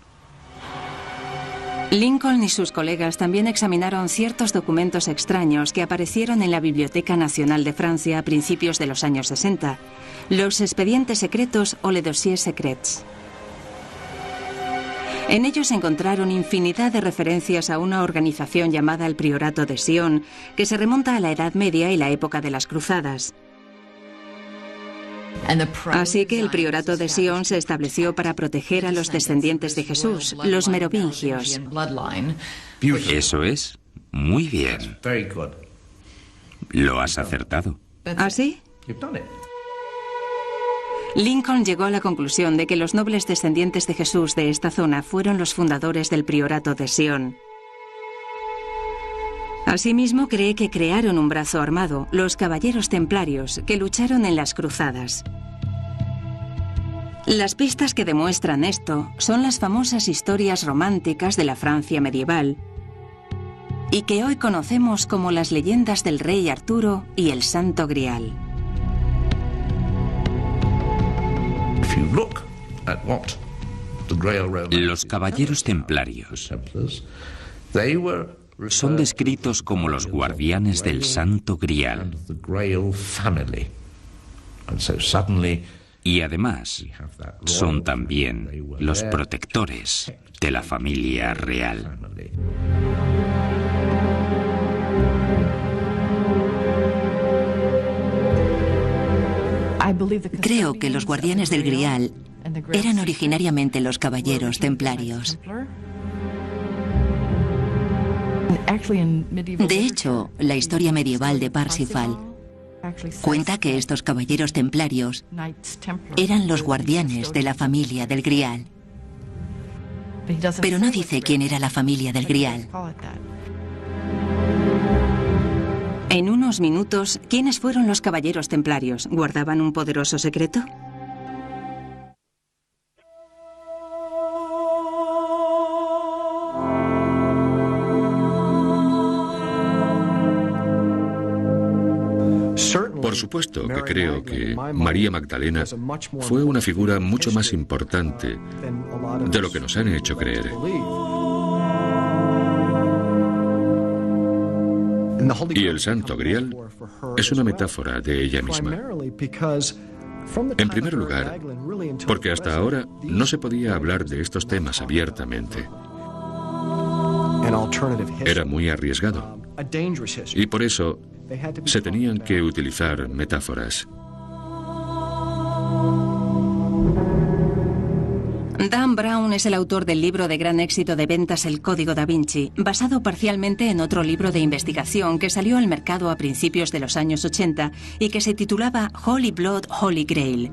Lincoln y sus colegas también examinaron ciertos documentos extraños que aparecieron en la Biblioteca Nacional de Francia a principios de los años 60, los expedientes secretos o les dossiers secrets. En ellos encontraron infinidad de referencias a una organización llamada el Priorato de Sion, que se remonta a la Edad Media y la época de las Cruzadas. Así que el Priorato de Sion se estableció para proteger a los descendientes de Jesús, los merovingios. Eso es. Muy bien. Lo has acertado. ¿Ah, sí? Lincoln llegó a la conclusión de que los nobles descendientes de Jesús de esta zona fueron los fundadores del Priorato de Sion. Asimismo, cree que crearon un brazo armado, los Caballeros Templarios, que lucharon en las Cruzadas. Las pistas que demuestran esto son las famosas historias románticas de la Francia medieval y que hoy conocemos como las leyendas del rey Arturo y el Santo Grial. Los Caballeros Templarios son descritos como los guardianes del Santo Grial. Y además, son también los protectores de la familia real. Creo que los guardianes del Grial eran originariamente los caballeros templarios. De hecho, la historia medieval de Parsifal cuenta que estos caballeros templarios eran los guardianes de la familia del Grial. Pero no dice quién era la familia del Grial. En unos minutos, ¿quiénes fueron los caballeros templarios? ¿Guardaban un poderoso secreto? Por supuesto que creo que María Magdalena fue una figura mucho más importante de lo que nos han hecho creer. Y el Santo Grial es una metáfora de ella misma. En primer lugar, porque hasta ahora no se podía hablar de estos temas abiertamente. Era muy arriesgado. Y por eso se tenían que utilizar metáforas. Dan Brown es el autor del libro de gran éxito de ventas El Código Da Vinci, basado parcialmente en otro libro de investigación que salió al mercado a principios de los años 80 y que se titulaba Holy Blood, Holy Grail.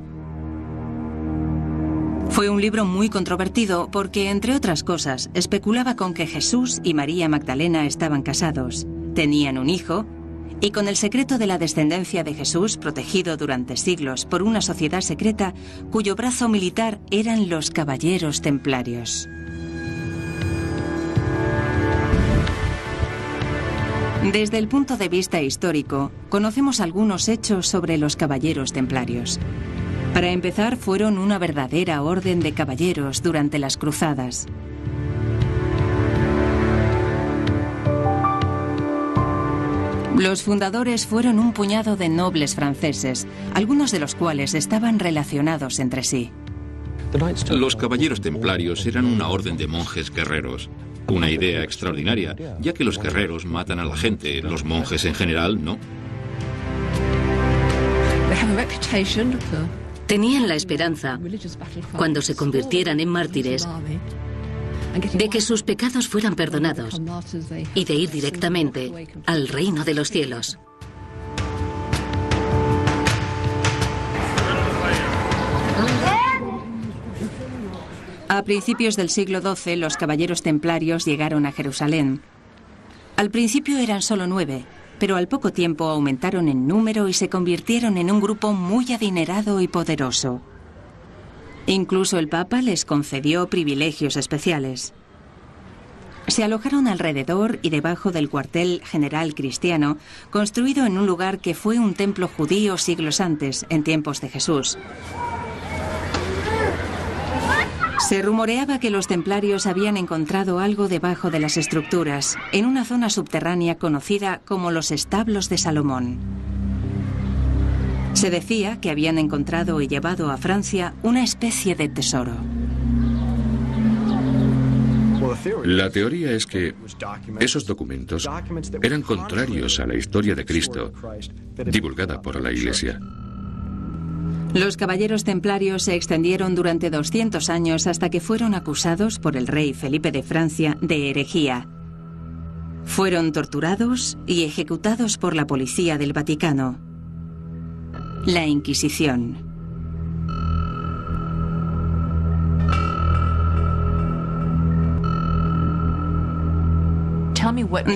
Fue un libro muy controvertido porque, entre otras cosas, especulaba con que Jesús y María Magdalena estaban casados, tenían un hijo y con el secreto de la descendencia de Jesús protegido durante siglos por una sociedad secreta cuyo brazo militar eran los Caballeros Templarios. Desde el punto de vista histórico, conocemos algunos hechos sobre los Caballeros Templarios. Para empezar, fueron una verdadera orden de caballeros durante las cruzadas. Los fundadores fueron un puñado de nobles franceses, algunos de los cuales estaban relacionados entre sí. Los caballeros templarios eran una orden de monjes guerreros. Una idea extraordinaria, ya que los guerreros matan a la gente, los monjes en general no. Tenían la esperanza, cuando se convirtieran en mártires, de que sus pecados fueran perdonados y de ir directamente al reino de los cielos. A principios del siglo XII, los caballeros templarios llegaron a Jerusalén. Al principio eran solo 9, pero al poco tiempo aumentaron en número y se convirtieron en un grupo muy adinerado y poderoso. Incluso el Papa les concedió privilegios especiales. Se alojaron alrededor y debajo del cuartel general cristiano, construido en un lugar que fue un templo judío siglos antes, en tiempos de Jesús. Se rumoreaba que los templarios habían encontrado algo debajo de las estructuras, en una zona subterránea conocida como los establos de Salomón. Se decía que habían encontrado y llevado a Francia una especie de tesoro. La teoría es que esos documentos eran contrarios a la historia de Cristo, divulgada por la Iglesia. Los caballeros templarios se extendieron durante 200 años hasta que fueron acusados por el rey Felipe de Francia de herejía. Fueron torturados y ejecutados por la policía del Vaticano. La Inquisición.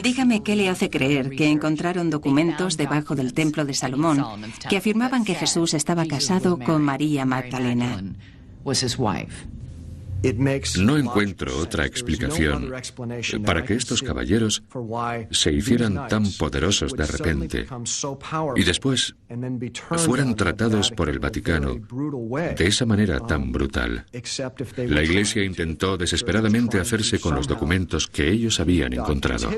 Dígame qué le hace creer que encontraron documentos debajo del templo de Salomón que afirmaban que Jesús estaba casado con María Magdalena. No encuentro otra explicación para que estos caballeros se hicieran tan poderosos de repente y después fueran tratados por el Vaticano de esa manera tan brutal. La Iglesia intentó desesperadamente hacerse con los documentos que ellos habían encontrado.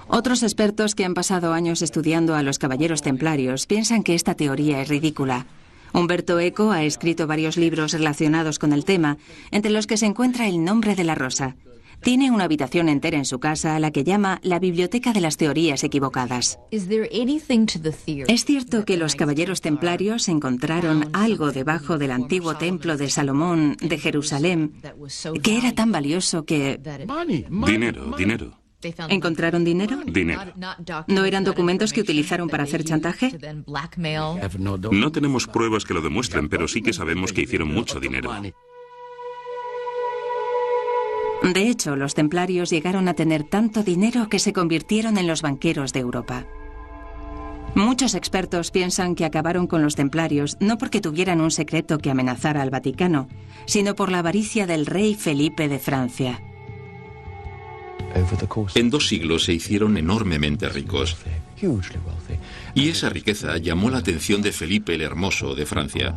Otros expertos que han pasado años estudiando a los caballeros templarios piensan que esta teoría es ridícula. Humberto Eco ha escrito varios libros relacionados con el tema, entre los que se encuentra El nombre de la rosa. Tiene una habitación entera en su casa a la que llama la Biblioteca de las Teorías Equivocadas. ¿Es cierto que los caballeros templarios encontraron algo debajo del antiguo templo de Salomón de Jerusalén que era tan valioso que... Dinero. ¿Encontraron dinero? Dinero. ¿No eran documentos que utilizaron para hacer chantaje? No tenemos pruebas que lo demuestren, pero sí que sabemos que hicieron mucho dinero. De hecho, los templarios llegaron a tener tanto dinero que se convirtieron en los banqueros de Europa. Muchos expertos piensan que acabaron con los templarios no porque tuvieran un secreto que amenazara al Vaticano, sino por la avaricia del rey Felipe de Francia. En 2 siglos se hicieron enormemente ricos. Y esa riqueza llamó la atención de Felipe el Hermoso de Francia.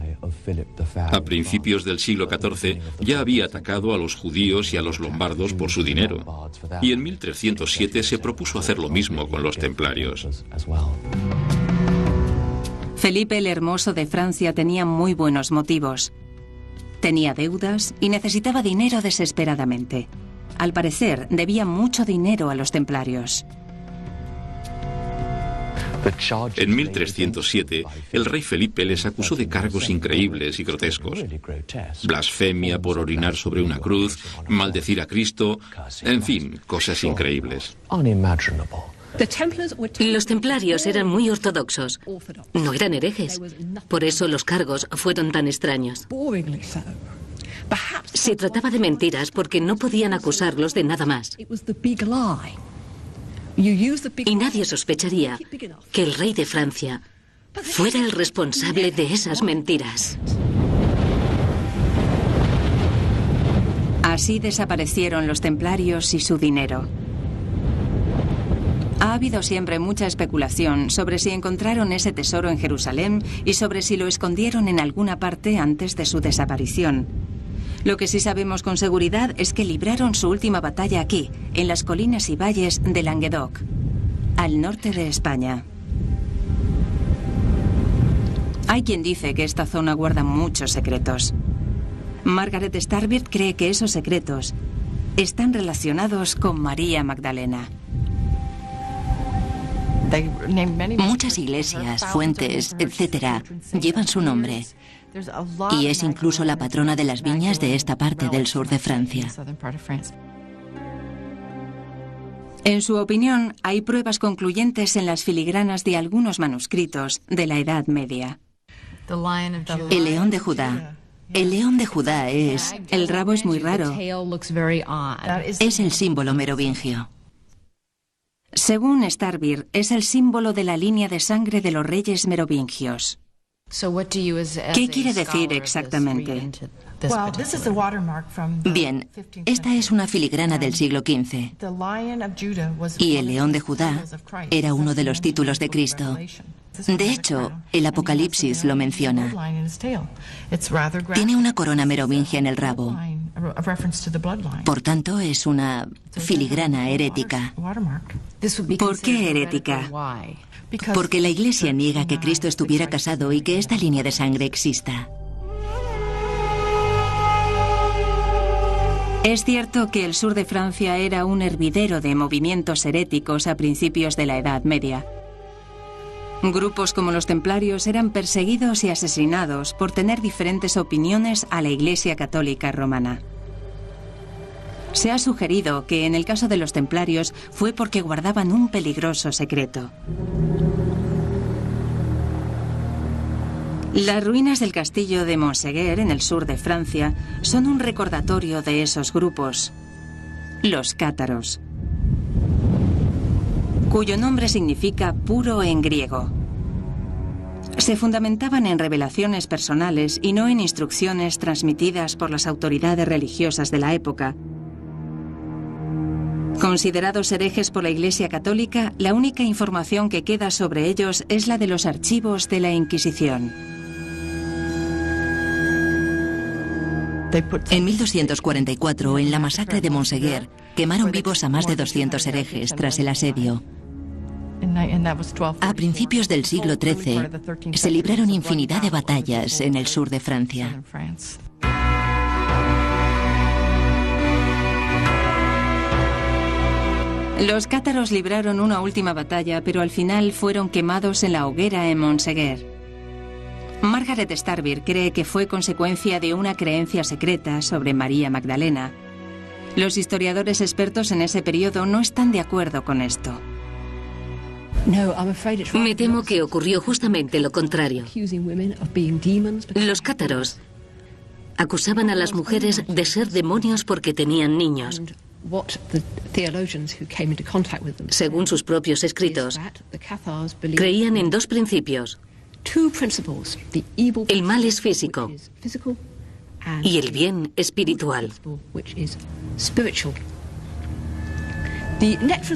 A principios del siglo XIV ya había atacado a los judíos y a los lombardos por su dinero. Y en 1307 se propuso hacer lo mismo con los templarios. Felipe el Hermoso de Francia tenía muy buenos motivos. Tenía deudas y necesitaba dinero desesperadamente. Al parecer, debía mucho dinero a los templarios. En 1307, el rey Felipe les acusó de cargos increíbles y grotescos. Blasfemia por orinar sobre una cruz, maldecir a Cristo, en fin, cosas increíbles. Los templarios eran muy ortodoxos. No eran herejes. Por eso los cargos fueron tan extraños. Se trataba de mentiras porque no podían acusarlos de nada más. Y nadie sospecharía que el rey de Francia fuera el responsable de esas mentiras. Así desaparecieron los templarios y su dinero. Ha habido siempre mucha especulación sobre si encontraron ese tesoro en Jerusalén y sobre si lo escondieron en alguna parte antes de su desaparición. Lo que sí sabemos con seguridad es que libraron su última batalla aquí, en las colinas y valles de Languedoc, al norte de España. Hay quien dice que esta zona guarda muchos secretos. Margaret Starbird cree que esos secretos están relacionados con María Magdalena. Muchas iglesias, fuentes, etc., llevan su nombre. Y es incluso la patrona de las viñas de esta parte del sur de Francia. En su opinión, hay pruebas concluyentes en las filigranas de algunos manuscritos de la Edad Media. El león de Judá. El león de Judá es... El rabo es muy raro. Es el símbolo merovingio. Según Starbird, es el símbolo de la línea de sangre de los reyes merovingios. ¿Qué quiere decir exactamente? Bien, esta es una filigrana del siglo XV. Y el león de Judá era uno de los títulos de Cristo. De hecho, el Apocalipsis lo menciona. Tiene una corona merovingia en el rabo. Por tanto, es una filigrana herética. ¿Por qué herética? Porque la Iglesia niega que Cristo estuviera casado y que esta línea de sangre exista. Es cierto que el sur de Francia era un hervidero de movimientos heréticos a principios de la Edad Media. Grupos como los templarios eran perseguidos y asesinados por tener diferentes opiniones a la Iglesia Católica Romana. Se ha sugerido que en el caso de los templarios fue porque guardaban un peligroso secreto. Las ruinas del castillo de Montségur, en el sur de Francia, son un recordatorio de esos grupos, los cátaros, cuyo nombre significa puro en griego. Se fundamentaban en revelaciones personales y no en instrucciones transmitidas por las autoridades religiosas de la época. Considerados herejes por la Iglesia Católica, la única información que queda sobre ellos es la de los archivos de la Inquisición. En 1244, en la masacre de Montségur, quemaron vivos a más de 200 herejes tras el asedio. A principios del siglo XIII, se libraron infinidad de batallas en el sur de Francia. Los cátaros libraron una última batalla, pero al final fueron quemados en la hoguera en Montségur. Margaret Starbird cree que fue consecuencia de una creencia secreta sobre María Magdalena. Los historiadores expertos en ese periodo no están de acuerdo con esto. Me temo que ocurrió justamente lo contrario. Los cátaros acusaban a las mujeres de ser demonios porque tenían niños. Según sus propios escritos, creían en dos principios. El mal es físico y el bien espiritual.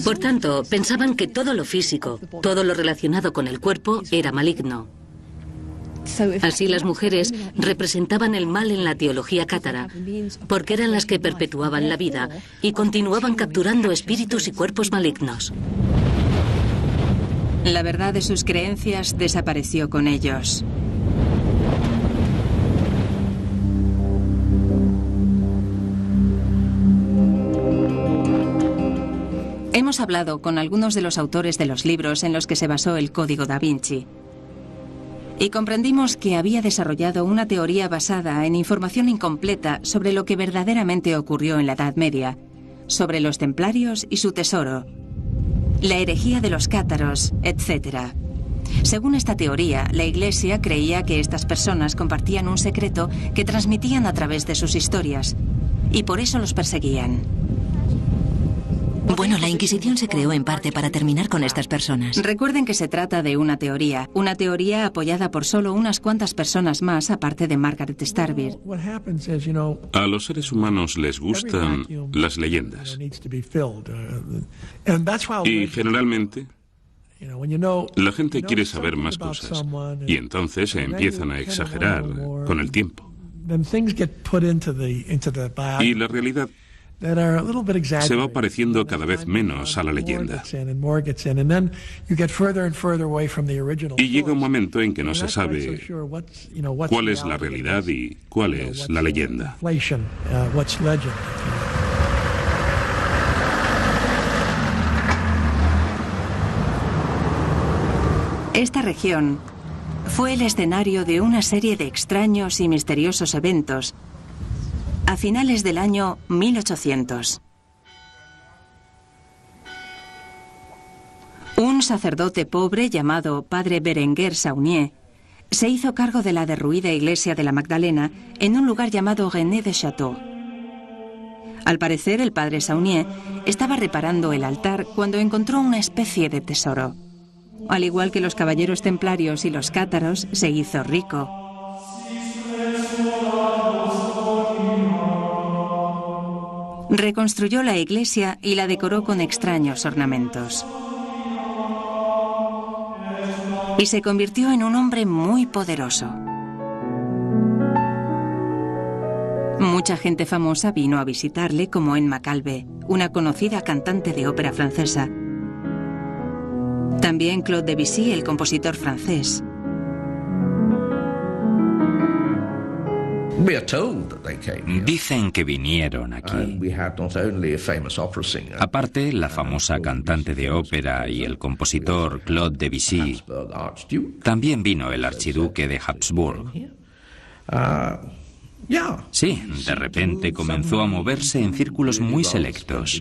Por tanto, pensaban que todo lo físico, todo lo relacionado con el cuerpo, era maligno. Así las mujeres representaban el mal en la teología cátara, porque eran las que perpetuaban la vida y continuaban capturando espíritus y cuerpos malignos. La verdad de sus creencias desapareció con ellos. Hemos hablado con algunos de los autores de los libros en los que se basó el Código da Vinci. Y comprendimos que había desarrollado una teoría basada en información incompleta sobre lo que verdaderamente ocurrió en la Edad Media, sobre los templarios y su tesoro, la herejía de los cátaros, etc. Según esta teoría, la Iglesia creía que estas personas compartían un secreto que transmitían a través de sus historias, y por eso los perseguían. Bueno, la Inquisición se creó en parte para terminar con estas personas. Recuerden que se trata de una teoría apoyada por solo unas cuantas personas más, aparte de Margaret Starbeer. A los seres humanos les gustan las leyendas. Y generalmente la gente quiere saber más cosas. Y entonces se empiezan a exagerar con el tiempo. Y la realidad se va pareciendo cada vez menos a la leyenda. Y llega un momento en que no se sabe cuál es la realidad y cuál es la leyenda. Esta región fue el escenario de una serie de extraños y misteriosos eventos a finales del año 1800. Un sacerdote pobre llamado Padre Berenguer Saunier se hizo cargo de la derruida iglesia de la Magdalena en un lugar llamado René de Château. Al parecer, el Padre Saunier estaba reparando el altar cuando encontró una especie de tesoro. Al igual que los caballeros templarios y los cátaros, se hizo rico. Reconstruyó la iglesia y la decoró con extraños ornamentos. Y se convirtió en un hombre muy poderoso. Mucha gente famosa vino a visitarle, como Emma Calvé, una conocida cantante de ópera francesa. También Claude Debussy, el compositor francés. Dicen que vinieron aquí. Aparte, la famosa cantante de ópera y el compositor Claude Debussy, también vino el archiduque de Habsburg. Sí, de repente comenzó a moverse en círculos muy selectos.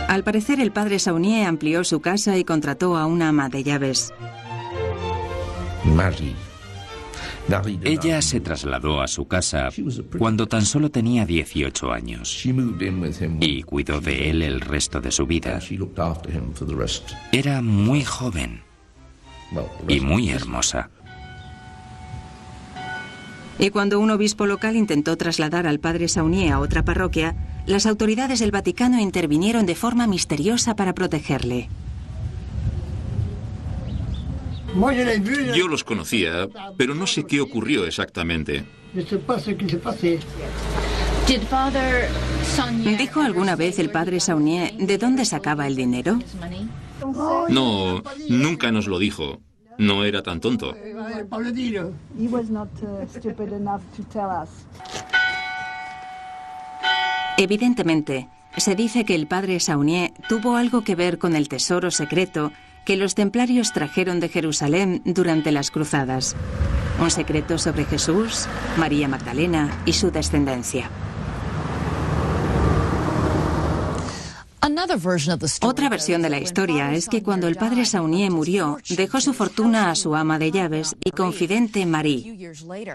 Al parecer, el Padre Saunier amplió su casa y contrató a una ama de llaves. Ella se trasladó a su casa cuando tan solo tenía 18 años y cuidó de él el resto de su vida. Era muy joven y muy hermosa. Y cuando un obispo local intentó trasladar al Padre Saunier a otra parroquia, las autoridades del Vaticano intervinieron de forma misteriosa para protegerle. Yo los conocía, pero no sé qué ocurrió exactamente. ¿Dijo alguna vez el Padre Saunier de dónde sacaba el dinero? No, nunca nos lo dijo. No era tan tonto. Evidentemente, se dice que el Padre Saunier tuvo algo que ver con el tesoro secreto que los templarios trajeron de Jerusalén durante las cruzadas. Un secreto sobre Jesús, María Magdalena y su descendencia. Otra versión de la historia es que cuando el Padre Saunier murió, dejó su fortuna a su ama de llaves y confidente Marie.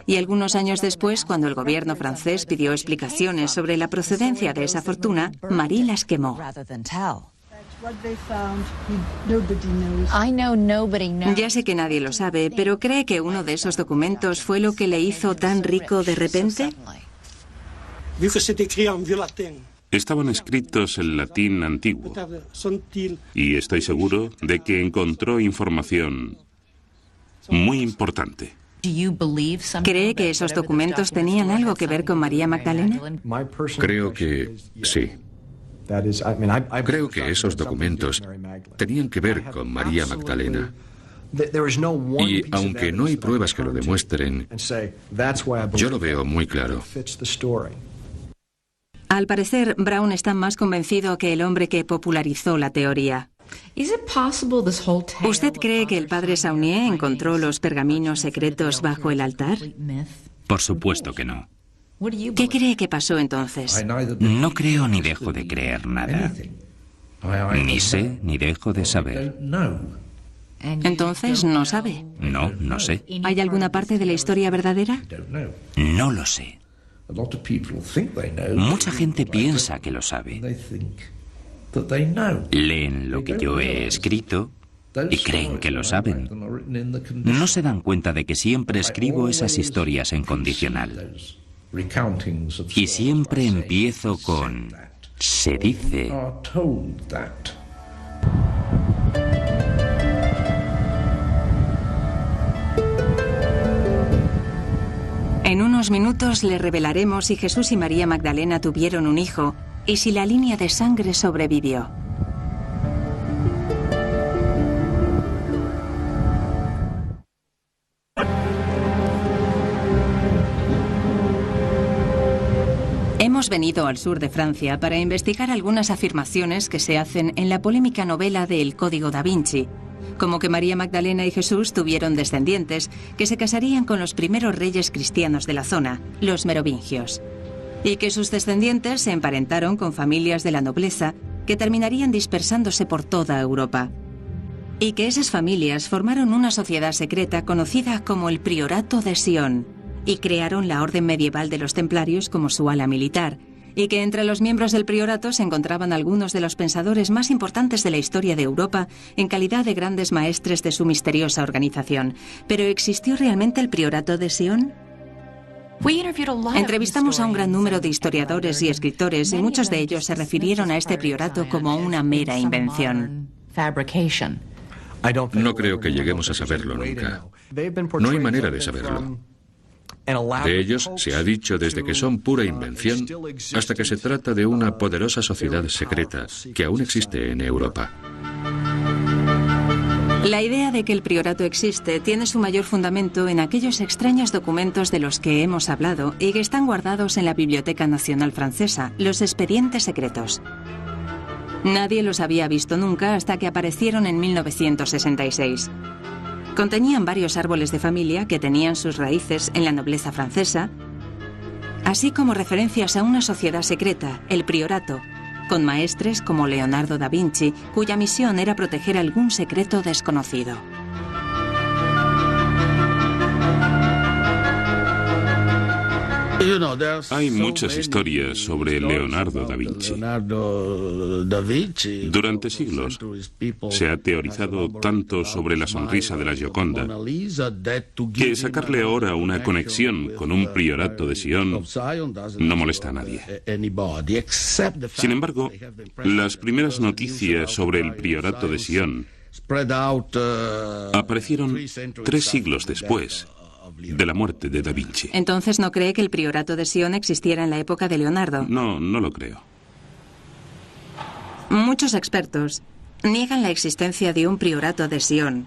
Y algunos años después, cuando el gobierno francés pidió explicaciones sobre la procedencia de esa fortuna, Marie las quemó. Ya sé que nadie lo sabe, pero ¿cree que uno de esos documentos fue lo que le hizo tan rico de repente? Estaban escritos en latín antiguo y estoy seguro de que encontró información muy importante. ¿Cree que esos documentos tenían algo que ver con María Magdalena? Creo que sí. Creo que esos documentos tenían que ver con María Magdalena. Y aunque no hay pruebas que lo demuestren, yo lo veo muy claro. Al parecer, Brown está más convencido que el hombre que popularizó la teoría. ¿Usted cree que el Padre Saunier encontró los pergaminos secretos bajo el altar? Por supuesto que no. ¿Qué cree que pasó entonces? No creo ni dejo de creer nada. Ni sé ni dejo de saber. Entonces, ¿no sabe? No, no sé. ¿Hay alguna parte de la historia verdadera? No lo sé. Mucha gente piensa que lo sabe. Leen lo que yo he escrito y creen que lo saben. No se dan cuenta de que siempre escribo esas historias en condicional. Y siempre empiezo con "se dice". En unos minutos le revelaremos si Jesús y María Magdalena tuvieron un hijo y si la línea de sangre sobrevivió. Hemos venido al sur de Francia para investigar algunas afirmaciones que se hacen en la polémica novela de El Código da Vinci, como que María Magdalena y Jesús tuvieron descendientes que se casarían con los primeros reyes cristianos de la zona, los merovingios, y que sus descendientes se emparentaron con familias de la nobleza que terminarían dispersándose por toda Europa, y que esas familias formaron una sociedad secreta conocida como el Priorato de Sion, y crearon la orden medieval de los templarios como su ala militar, y que entre los miembros del priorato se encontraban algunos de los pensadores más importantes de la historia de Europa en calidad de grandes maestres de su misteriosa organización. ¿Pero existió realmente el Priorato de Sion? Entrevistamos a un gran número de historiadores y escritores y muchos de ellos se refirieron a este priorato como una mera invención. No creo que lleguemos a saberlo nunca. No hay manera de saberlo. De ellos se ha dicho desde que son pura invención hasta que se trata de una poderosa sociedad secreta que aún existe en Europa. La idea de que el priorato existe tiene su mayor fundamento en aquellos extraños documentos de los que hemos hablado y que están guardados en la Biblioteca Nacional Francesa, los expedientes secretos. Nadie los había visto nunca hasta que aparecieron en 1966. Contenían varios árboles de familia que tenían sus raíces en la nobleza francesa, así como referencias a una sociedad secreta, el priorato, con maestres como Leonardo da Vinci, cuya misión era proteger algún secreto desconocido. Hay muchas historias sobre Leonardo da Vinci. Durante siglos se ha teorizado tanto sobre la sonrisa de la Gioconda que sacarle ahora una conexión con un priorato de Sion no molesta a nadie. Sin embargo, las primeras noticias sobre el priorato de Sion aparecieron 3 siglos después de la muerte de Da Vinci. ¿Entonces no cree que el priorato de Sion existiera en la época de Leonardo? No, no lo creo. Muchos expertos niegan la existencia de un priorato de Sion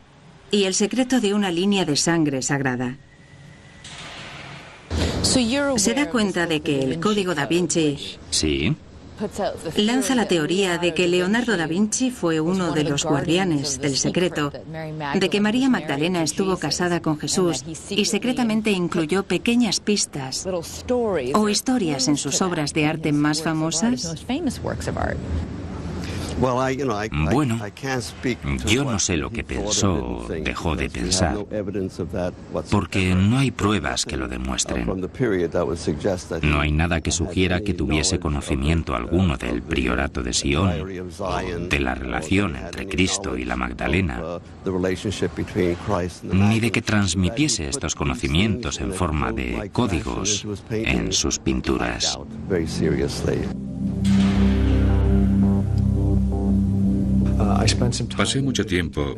y el secreto de una línea de sangre sagrada. ¿Se da cuenta de que el Código da Vinci Sí. lanza la teoría de que Leonardo da Vinci fue uno de los guardianes del secreto, de que María Magdalena estuvo casada con Jesús y secretamente incluyó pequeñas pistas o historias en sus obras de arte más famosas? Bueno, yo no sé lo que pensó o dejó de pensar, porque no hay pruebas que lo demuestren. No hay nada que sugiera que tuviese conocimiento alguno del priorato de Sion, o de la relación entre Cristo y la Magdalena, ni de que transmitiese estos conocimientos en forma de códigos en sus pinturas. Pasé mucho tiempo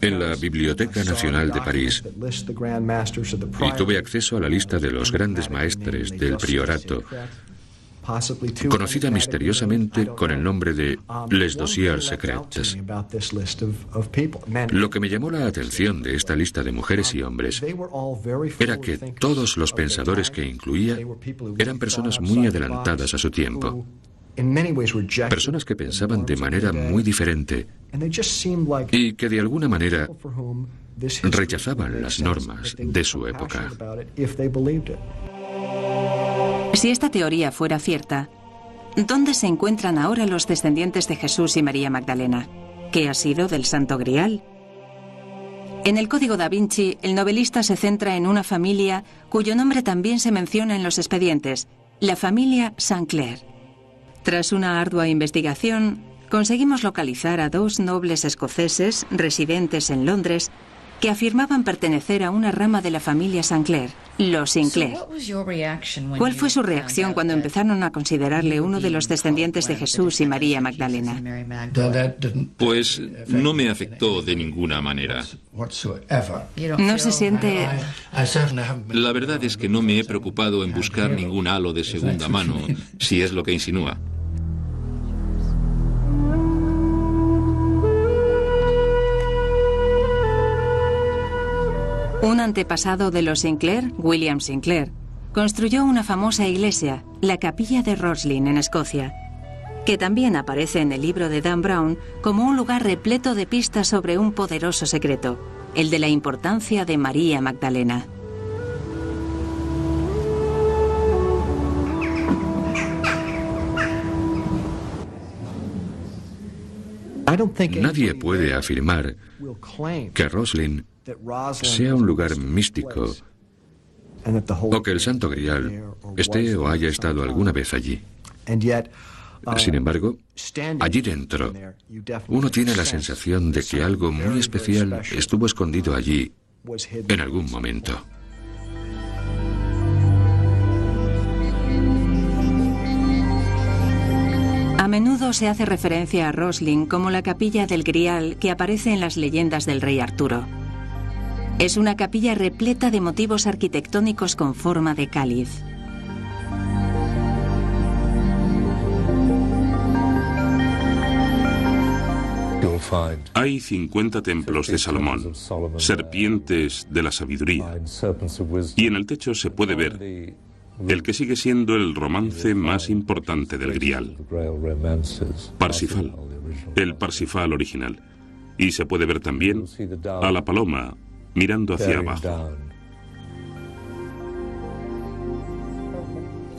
en la Biblioteca Nacional de París y tuve acceso a la lista de los grandes maestres del priorato, conocida misteriosamente con el nombre de Les Dossiers Secrets. Lo que me llamó la atención de esta lista de mujeres y hombres era que todos los pensadores que incluía eran personas muy adelantadas a su tiempo. Personas que pensaban de manera muy diferente y que de alguna manera rechazaban las normas de su época. Si esta teoría fuera cierta, ¿dónde se encuentran ahora los descendientes de Jesús y María Magdalena? ¿Qué ha sido del Santo Grial? En el Código da Vinci, el novelista se centra en una familia cuyo nombre también se menciona en los expedientes, la familia Sinclair. Tras una ardua investigación, conseguimos localizar a 2 nobles escoceses residentes en Londres que afirmaban pertenecer a una rama de la familia Sinclair, los Sinclair. ¿Cuál fue su reacción cuando empezaron a considerarle uno de los descendientes de Jesús y María Magdalena? Pues no me afectó de ninguna manera. ¿No se siente...? La verdad es que no me he preocupado en buscar ningún halo de segunda mano, si es lo que insinúa. Un antepasado de los Sinclair, William Sinclair, construyó una famosa iglesia, la Capilla de Roslin, en Escocia, que también aparece en el libro de Dan Brown como un lugar repleto de pistas sobre un poderoso secreto, el de la importancia de María Magdalena. Nadie puede afirmar que Roslin sea un lugar místico o que el Santo Grial esté o haya estado alguna vez allí. Sin embargo, allí dentro, uno tiene la sensación de que algo muy especial estuvo escondido allí en algún momento. A menudo se hace referencia a Roslin como la capilla del Grial que aparece en las leyendas del rey Arturo. Es una capilla repleta de motivos arquitectónicos con forma de cáliz. Hay 50 templos de Salomón, serpientes de la sabiduría, y en el techo se puede ver el que sigue siendo el romance más importante del Grial, Parsifal, el Parsifal original, y se puede ver también a la paloma mirando hacia abajo.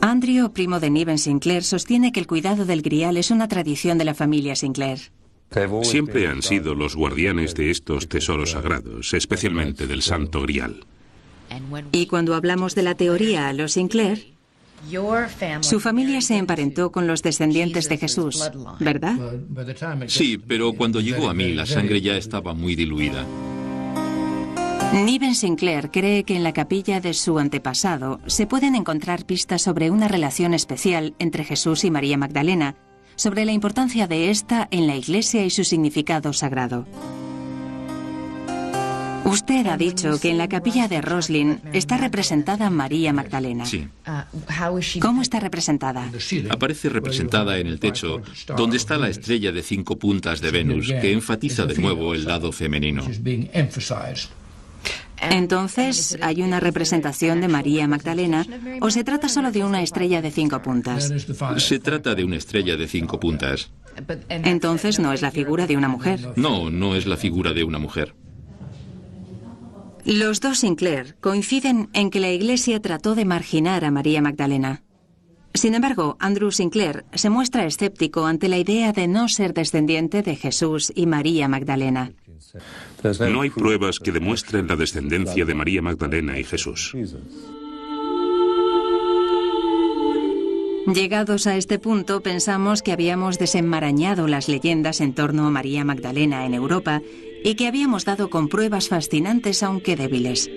Andrew, primo de Niven Sinclair, sostiene que el cuidado del Grial es una tradición de la familia Sinclair. Siempre han sido los guardianes de estos tesoros sagrados, especialmente del Santo Grial. Y cuando hablamos de la teoría a los Sinclair, su familia se emparentó con los descendientes de Jesús, ¿verdad? Sí, pero cuando llegó a mí la sangre ya estaba muy diluida. Niven Sinclair cree que en la capilla de su antepasado se pueden encontrar pistas sobre una relación especial entre Jesús y María Magdalena, sobre la importancia de esta en la Iglesia y su significado sagrado. Usted ha dicho que en la capilla de Roslin está representada María Magdalena. Sí. ¿Cómo está representada? Aparece representada en el techo, donde está la estrella de 5 puntas de Venus, que enfatiza de nuevo el lado femenino. Entonces, ¿hay una representación de María Magdalena o se trata solo de una estrella de 5 puntas? Se trata de una estrella de 5 puntas. Entonces, ¿no es la figura de una mujer? No, no es la figura de una mujer. Los dos Sinclair coinciden en que la Iglesia trató de marginar a María Magdalena. Sin embargo, Andrew Sinclair se muestra escéptico ante la idea de no ser descendiente de Jesús y María Magdalena. No hay pruebas que demuestren la descendencia de María Magdalena y Jesús. Llegados a este punto, pensamos que habíamos desenmarañado las leyendas en torno a María Magdalena en Europa y que habíamos dado con pruebas fascinantes, aunque débiles.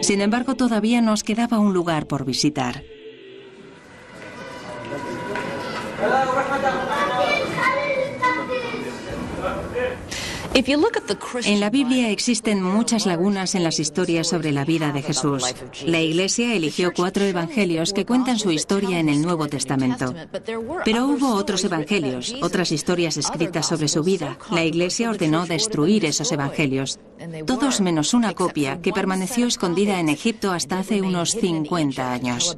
Sin embargo, todavía nos quedaba un lugar por visitar. En la Biblia existen muchas lagunas en las historias sobre la vida de Jesús. La Iglesia eligió 4 evangelios que cuentan su historia en el Nuevo Testamento. Pero hubo otros evangelios, otras historias escritas sobre su vida. La Iglesia ordenó destruir esos evangelios. Todos menos una copia que permaneció escondida en Egipto hasta hace unos 50 años.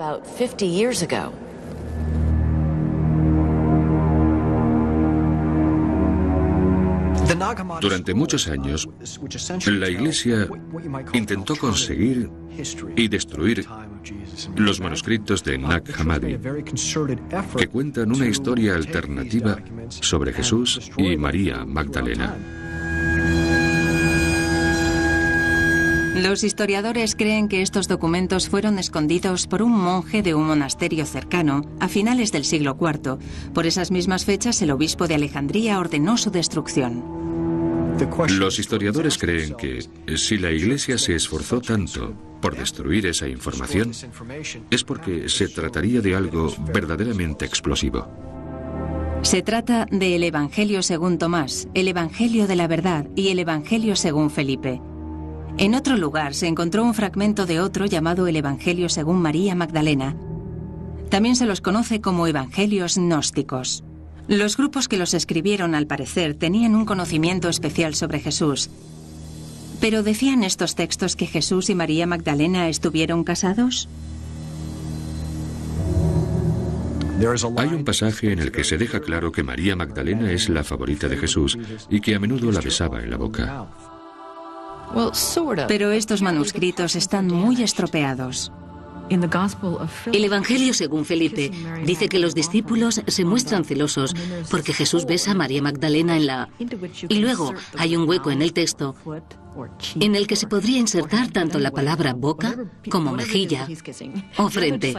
Durante muchos años, la Iglesia intentó conseguir y destruir los manuscritos de Nag Hammadi, que cuentan una historia alternativa sobre Jesús y María Magdalena. Los historiadores creen que estos documentos fueron escondidos por un monje de un monasterio cercano a finales del siglo IV. Por esas mismas fechas, el obispo de Alejandría ordenó su destrucción. Los historiadores creen que si la Iglesia se esforzó tanto por destruir esa información, es porque se trataría de algo verdaderamente explosivo. Se trata del Evangelio según Tomás, el Evangelio de la Verdad y el Evangelio según Felipe. En otro lugar se encontró un fragmento de otro llamado el Evangelio según María Magdalena. También se los conoce como evangelios gnósticos. Los grupos que los escribieron, al parecer, tenían un conocimiento especial sobre Jesús. ¿Pero decían estos textos que Jesús y María Magdalena estuvieron casados? Hay un pasaje en el que se deja claro que María Magdalena es la favorita de Jesús y que a menudo la besaba en la boca. Pero estos manuscritos están muy estropeados. El Evangelio según Felipe dice que los discípulos se muestran celosos porque Jesús besa a María Magdalena en la... Y luego hay un hueco en el texto en el que se podría insertar tanto la palabra boca como mejilla o frente.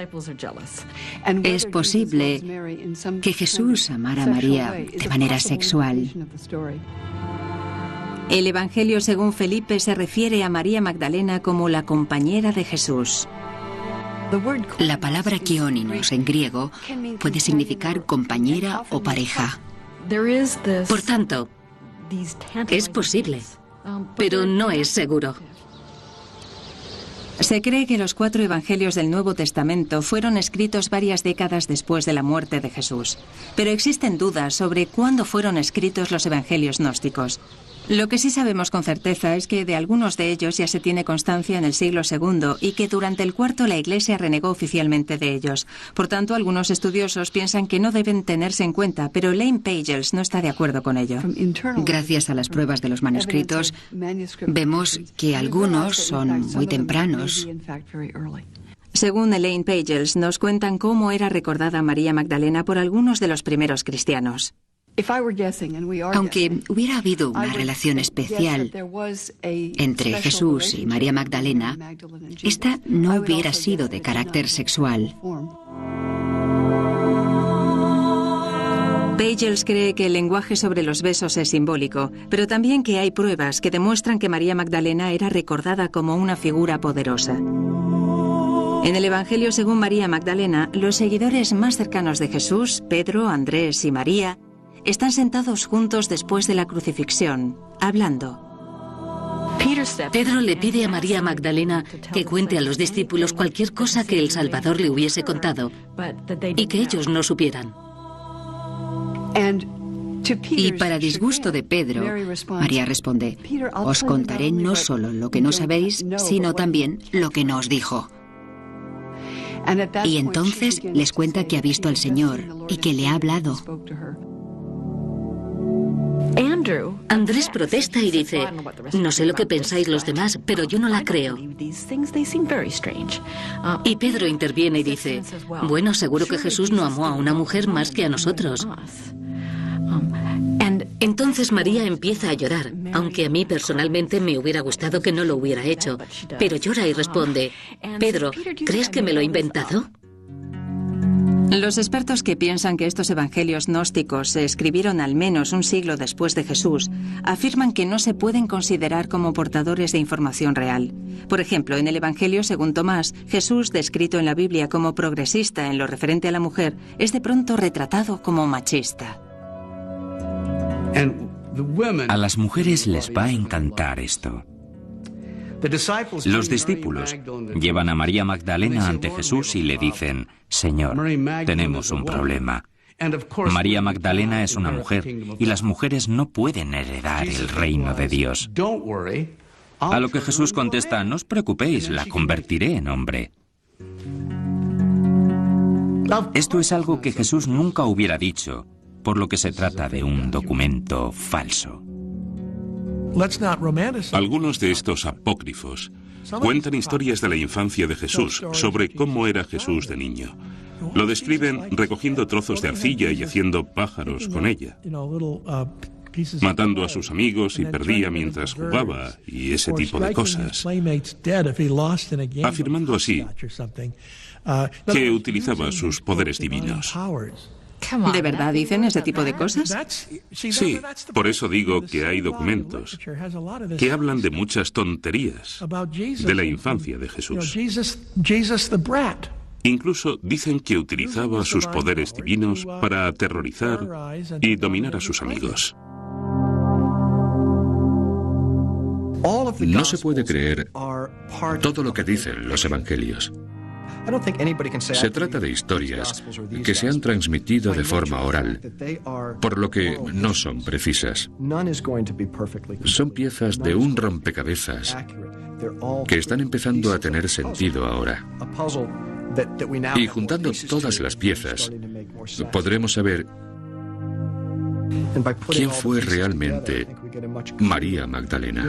Es posible que Jesús amara a María de manera sexual. El Evangelio según Felipe se refiere a María Magdalena como la compañera de Jesús. La palabra kioninos en griego puede significar compañera o pareja. Por tanto, es posible, pero no es seguro. Se cree que los 4 evangelios del Nuevo Testamento fueron escritos varias décadas después de la muerte de Jesús, pero existen dudas sobre cuándo fueron escritos los evangelios gnósticos. Lo que sí sabemos con certeza es que de algunos de ellos ya se tiene constancia en el siglo II y que durante el IV la Iglesia renegó oficialmente de ellos. Por tanto, algunos estudiosos piensan que no deben tenerse en cuenta, pero Elaine Pagels no está de acuerdo con ello. Gracias a las pruebas de los manuscritos, vemos que algunos son muy tempranos. Según Elaine Pagels, nos cuentan cómo era recordada María Magdalena por algunos de los primeros cristianos. Aunque hubiera habido una relación especial entre Jesús y María Magdalena, esta no hubiera sido de carácter sexual. Pagels cree que el lenguaje sobre los besos es simbólico, pero también que hay pruebas que demuestran que María Magdalena era recordada como una figura poderosa. En el Evangelio según María Magdalena, los seguidores más cercanos de Jesús, Pedro, Andrés y María, están sentados juntos después de la crucifixión, hablando. Pedro le pide a María Magdalena que cuente a los discípulos cualquier cosa que el Salvador le hubiese contado y que ellos no supieran. Y para disgusto de Pedro, María responde: os contaré no solo lo que no sabéis, sino también lo que no os dijo. Y entonces les cuenta que ha visto al Señor y que le ha hablado. Andrés protesta y dice: no sé lo que pensáis los demás, pero yo no la creo. Y Pedro interviene y dice: bueno, seguro que Jesús no amó a una mujer más que a nosotros. Entonces María empieza a llorar, aunque a mí personalmente me hubiera gustado que no lo hubiera hecho. Pero llora y responde: Pedro, ¿crees que me lo he inventado? Los expertos que piensan que estos evangelios gnósticos se escribieron al menos un siglo después de Jesús afirman que no se pueden considerar como portadores de información real. Por ejemplo, en el Evangelio según Tomás, Jesús, descrito en la Biblia como progresista en lo referente a la mujer, es de pronto retratado como machista. A las mujeres les va a encantar esto. Los discípulos llevan a María Magdalena ante Jesús y le dicen: Señor, tenemos un problema. María Magdalena es una mujer y las mujeres no pueden heredar el reino de Dios. A lo que Jesús contesta: no os preocupéis, la convertiré en hombre. Esto es algo que Jesús nunca hubiera dicho, por lo que se trata de un documento falso. Algunos de estos apócrifos Cuentan historias de la infancia de Jesús, sobre cómo era Jesús de niño. Lo describen recogiendo trozos de arcilla y haciendo pájaros con ella, matando a sus amigos si perdía mientras jugaba y ese tipo de cosas, afirmando así que utilizaba sus poderes divinos. ¿De verdad dicen ese tipo de cosas? Sí, por eso digo que hay documentos que hablan de muchas tonterías de la infancia de Jesús. Incluso dicen que utilizaba sus poderes divinos para aterrorizar y dominar a sus amigos. No se puede creer todo lo que dicen los evangelios. Se trata de historias que se han transmitido de forma oral, por lo que no son precisas. Son piezas de un rompecabezas que están empezando a tener sentido ahora. Y juntando todas las piezas, podremos saber quién fue realmente María Magdalena.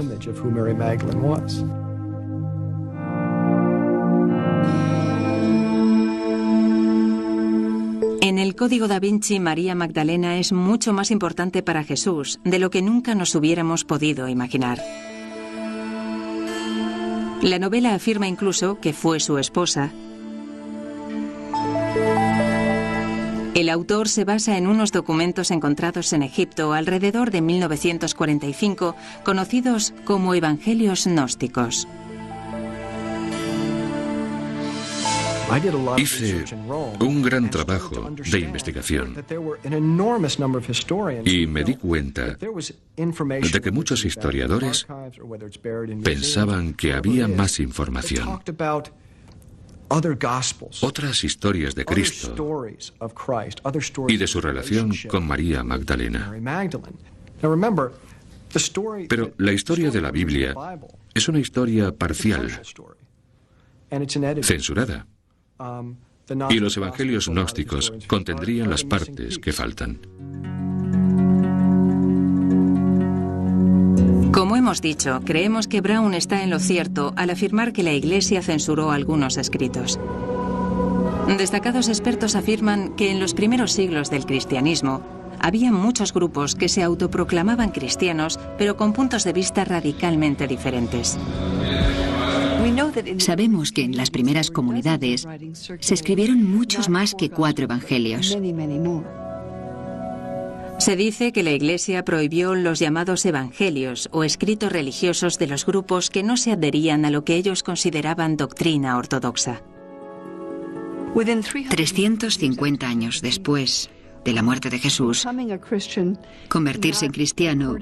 En el Código da Vinci, María Magdalena es mucho más importante para Jesús de lo que nunca nos hubiéramos podido imaginar. La novela afirma incluso que fue su esposa. El autor se basa en unos documentos encontrados en Egipto alrededor de 1945, conocidos como Evangelios gnósticos. Hice un gran trabajo de investigación y me di cuenta de que muchos historiadores pensaban que había más información. Otras historias de Cristo y de su relación con María Magdalena. Pero la historia de la Biblia es una historia parcial, censurada. Y los evangelios gnósticos contendrían las partes que faltan. Como hemos dicho, creemos que Brown está en lo cierto al afirmar que la Iglesia censuró algunos escritos. Destacados expertos afirman que en los primeros siglos del cristianismo había muchos grupos que se autoproclamaban cristianos, pero con puntos de vista radicalmente diferentes. Sabemos que en las primeras comunidades se escribieron muchos más que 4 evangelios. Se dice que la Iglesia prohibió los llamados evangelios o escritos religiosos de los grupos que no se adherían a lo que ellos consideraban doctrina ortodoxa. 350 años después de la muerte de Jesús, convertirse en cristiano,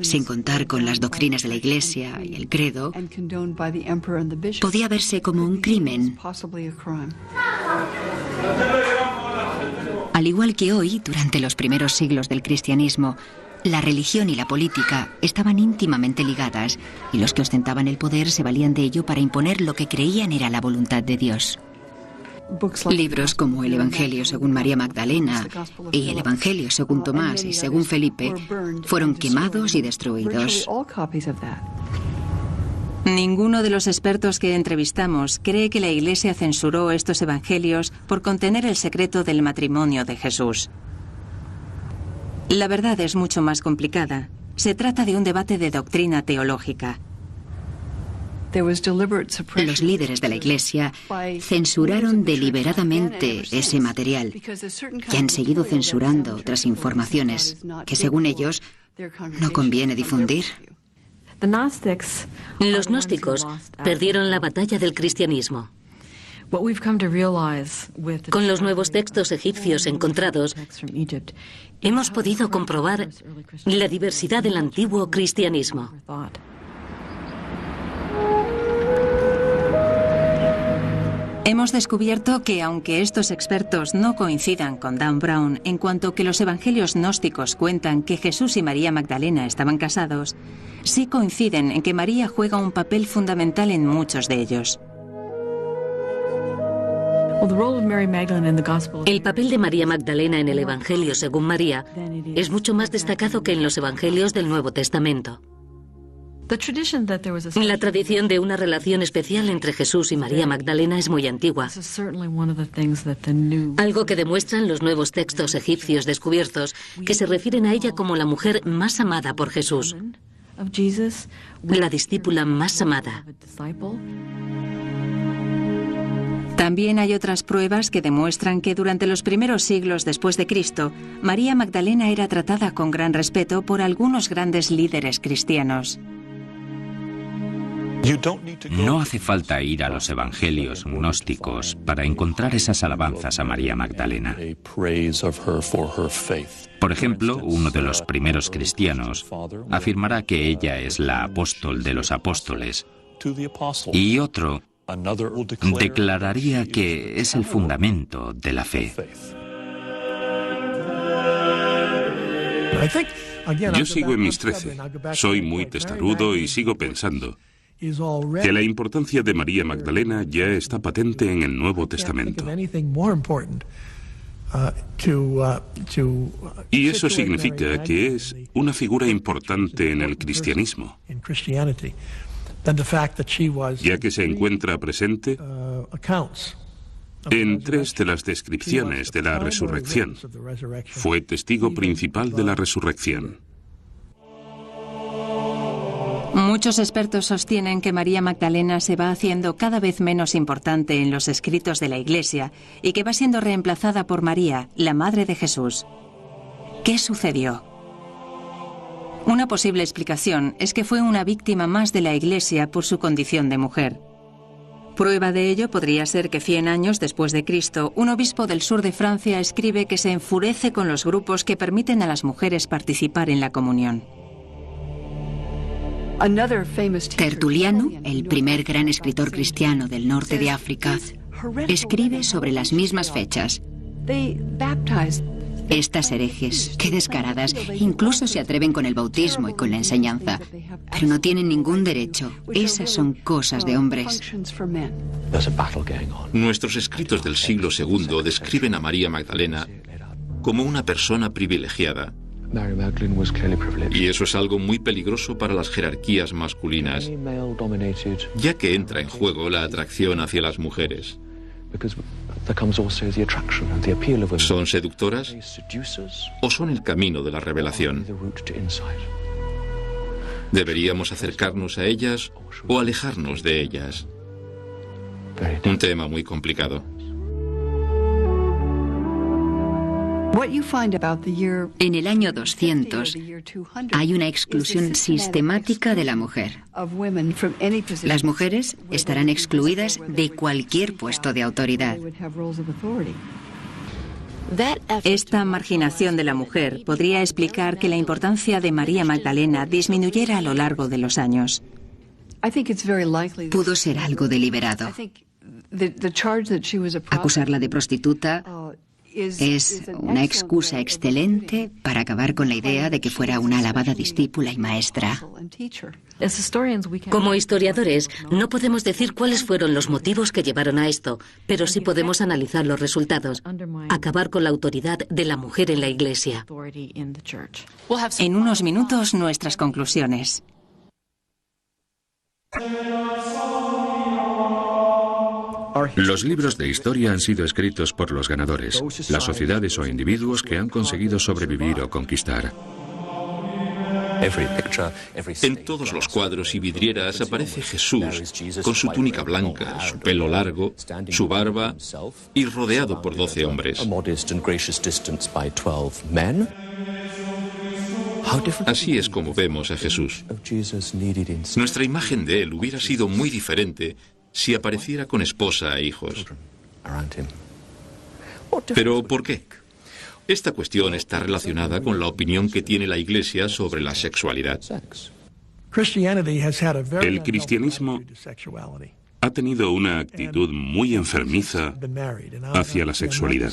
sin contar con las doctrinas de la Iglesia y el credo, podía verse como un crimen. Al igual que hoy, durante los primeros siglos del cristianismo, la religión y la política estaban íntimamente ligadas, y los que ostentaban el poder se valían de ello para imponer lo que creían era la voluntad de Dios. Libros como el Evangelio según María Magdalena y el Evangelio según Tomás y según Felipe fueron quemados y destruidos. Ninguno de los expertos que entrevistamos cree que la Iglesia censuró estos evangelios por contener el secreto del matrimonio de Jesús. La verdad es mucho más complicada. Se trata de un debate de doctrina teológica. Los líderes de la Iglesia censuraron deliberadamente ese material y han seguido censurando otras informaciones que, según ellos, no conviene difundir. Los gnósticos perdieron la batalla del cristianismo. Con los nuevos textos egipcios encontrados, hemos podido comprobar la diversidad del antiguo cristianismo. Hemos descubierto que, aunque estos expertos no coincidan con Dan Brown en cuanto que los evangelios gnósticos cuentan que Jesús y María Magdalena estaban casados, sí coinciden en que María juega un papel fundamental en muchos de ellos. El papel de María Magdalena en el Evangelio según María es mucho más destacado que en los Evangelios del Nuevo Testamento. La tradición de una relación especial entre Jesús y María Magdalena es muy antigua. Algo que demuestran los nuevos textos egipcios descubiertos, que se refieren a ella como la mujer más amada por Jesús, la discípula más amada. También hay otras pruebas que demuestran que durante los primeros siglos después de Cristo, María Magdalena era tratada con gran respeto por algunos grandes líderes cristianos. No hace falta ir a los evangelios gnósticos para encontrar esas alabanzas a María Magdalena. Por ejemplo, uno de los primeros cristianos afirmará que ella es la apóstol de los apóstoles, y otro declararía que es el fundamento de la fe. Yo sigo en mis 13. Soy muy testarudo y sigo pensando que la importancia de María Magdalena ya está patente en el Nuevo Testamento. Y eso significa que es una figura importante en el cristianismo, ya que se encuentra presente en 3 de las descripciones de la resurrección. Fue testigo principal de la resurrección. Muchos expertos sostienen que María Magdalena se va haciendo cada vez menos importante en los escritos de la Iglesia y que va siendo reemplazada por María, la Madre de Jesús. ¿Qué sucedió? Una posible explicación es que fue una víctima más de la Iglesia por su condición de mujer. Prueba de ello podría ser que 100 años después de Cristo, un obispo del sur de Francia escribe que se enfurece con los grupos que permiten a las mujeres participar en la comunión. Tertuliano, el primer gran escritor cristiano del norte de África, escribe sobre las mismas fechas. Estas herejes, qué descaradas, incluso se atreven con el bautismo y con la enseñanza, pero no tienen ningún derecho. Esas son cosas de hombres. Nuestros escritos del siglo II describen a María Magdalena como una persona privilegiada. Y eso es algo muy peligroso para las jerarquías masculinas, ya que entra en juego la atracción hacia las mujeres. ¿Son seductoras o son el camino de la revelación? ¿Deberíamos acercarnos a ellas o alejarnos de ellas? Un tema muy complicado. En el año 200 hay una exclusión sistemática de la mujer. Las mujeres estarán excluidas de cualquier puesto de autoridad. Esta marginación de la mujer podría explicar que la importancia de María Magdalena disminuyera a lo largo de los años. Pudo ser algo deliberado. Acusarla de prostituta es una excusa excelente para acabar con la idea de que fuera una alabada discípula y maestra. Como historiadores, no podemos decir cuáles fueron los motivos que llevaron a esto, pero sí podemos analizar los resultados. Acabar con la autoridad de la mujer en la Iglesia. En unos minutos, nuestras conclusiones. Los libros de historia han sido escritos por los ganadores, las sociedades o individuos que han conseguido sobrevivir o conquistar. En todos los cuadros y vidrieras aparece Jesús con su túnica blanca, su pelo largo, su barba y rodeado por 12 hombres. Así es como vemos a Jesús. Nuestra imagen de él hubiera sido muy diferente si apareciera con esposa e hijos. ¿Pero por qué? Esta cuestión está relacionada con la opinión que tiene la Iglesia sobre la sexualidad. El cristianismo ha tenido una actitud muy enfermiza hacia la sexualidad.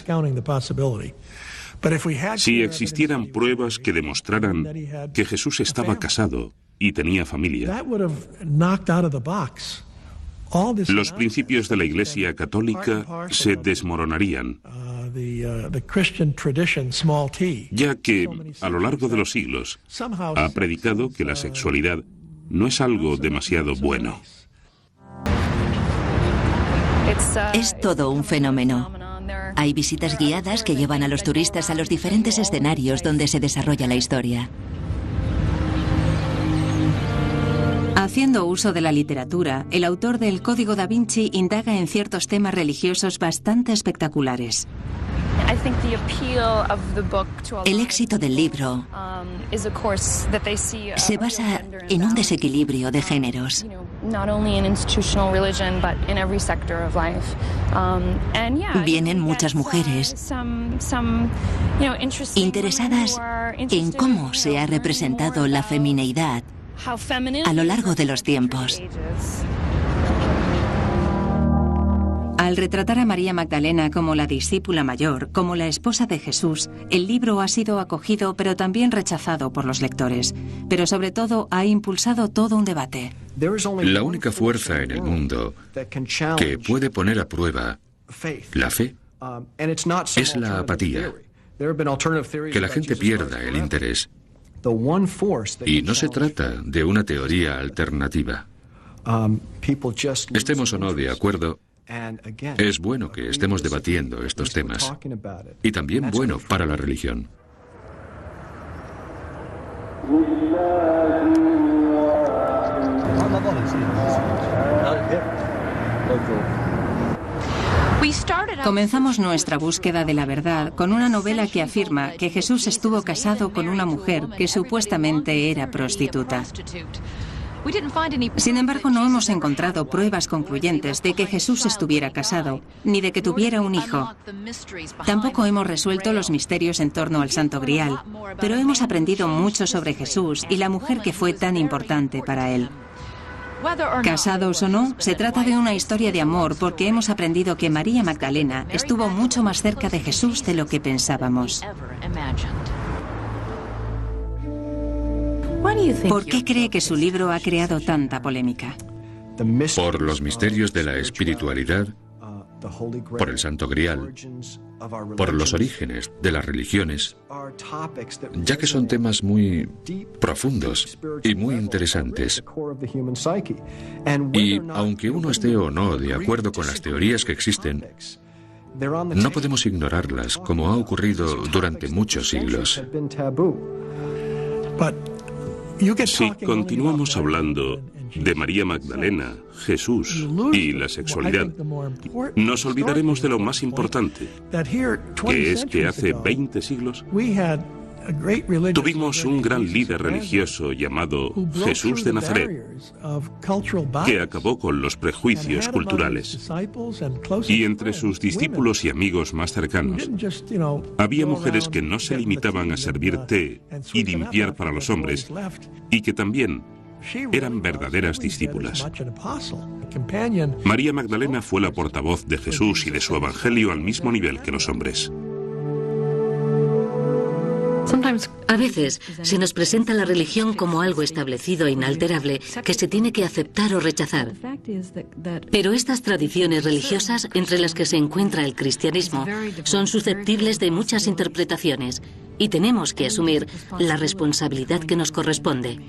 Si existieran pruebas que demostraran que Jesús estaba casado y tenía familia, los principios de la Iglesia católica se desmoronarían, ya que a lo largo de los siglos ha predicado que la sexualidad no es algo demasiado bueno. Es todo un fenómeno. Hay visitas guiadas que llevan a los turistas a los diferentes escenarios donde se desarrolla la historia. Haciendo uso de la literatura, el autor del Código da Vinci indaga en ciertos temas religiosos bastante espectaculares. El éxito del libro se basa en un desequilibrio de géneros. Vienen muchas mujeres interesadas en cómo se ha representado la femineidad a lo largo de los tiempos. Al retratar a María Magdalena como la discípula mayor, como la esposa de Jesús, el libro ha sido acogido pero también rechazado por los lectores. Pero sobre todo ha impulsado todo un debate. La única fuerza en el mundo que puede poner a prueba la fe es la apatía, que la gente pierda el interés. Y no se trata de una teoría alternativa. Estemos o no de acuerdo, es bueno que estemos debatiendo estos temas. Y también bueno para la religión. Comenzamos nuestra búsqueda de la verdad con una novela que afirma que Jesús estuvo casado con una mujer que supuestamente era prostituta. Sin embargo, no hemos encontrado pruebas concluyentes de que Jesús estuviera casado, ni de que tuviera un hijo. Tampoco hemos resuelto los misterios en torno al Santo Grial, pero hemos aprendido mucho sobre Jesús y la mujer que fue tan importante para él. Casados o no, se trata de una historia de amor porque hemos aprendido que María Magdalena estuvo mucho más cerca de Jesús de lo que pensábamos. ¿Por qué cree que su libro ha creado tanta polémica? Por los misterios de la espiritualidad, por el Santo Grial, por los orígenes de las religiones, ya que son temas muy profundos y muy interesantes. Y aunque uno esté o no de acuerdo con las teorías que existen, no podemos ignorarlas como ha ocurrido durante muchos siglos. Si continuamos hablando de María Magdalena, Jesús y la sexualidad, nos olvidaremos de lo más importante, que es que hace 20 siglos tuvimos un gran líder religioso llamado Jesús de Nazaret, que acabó con los prejuicios culturales. Y entre sus discípulos y amigos más cercanos, había mujeres que no se limitaban a servir té y limpiar para los hombres, y que también eran verdaderas discípulas. María Magdalena fue la portavoz de Jesús y de su evangelio al mismo nivel que los hombres. A veces se nos presenta la religión como algo establecido e inalterable que se tiene que aceptar o rechazar. Pero estas tradiciones religiosas, entre las que se encuentra el cristianismo, son susceptibles de muchas interpretaciones y tenemos que asumir la responsabilidad que nos corresponde.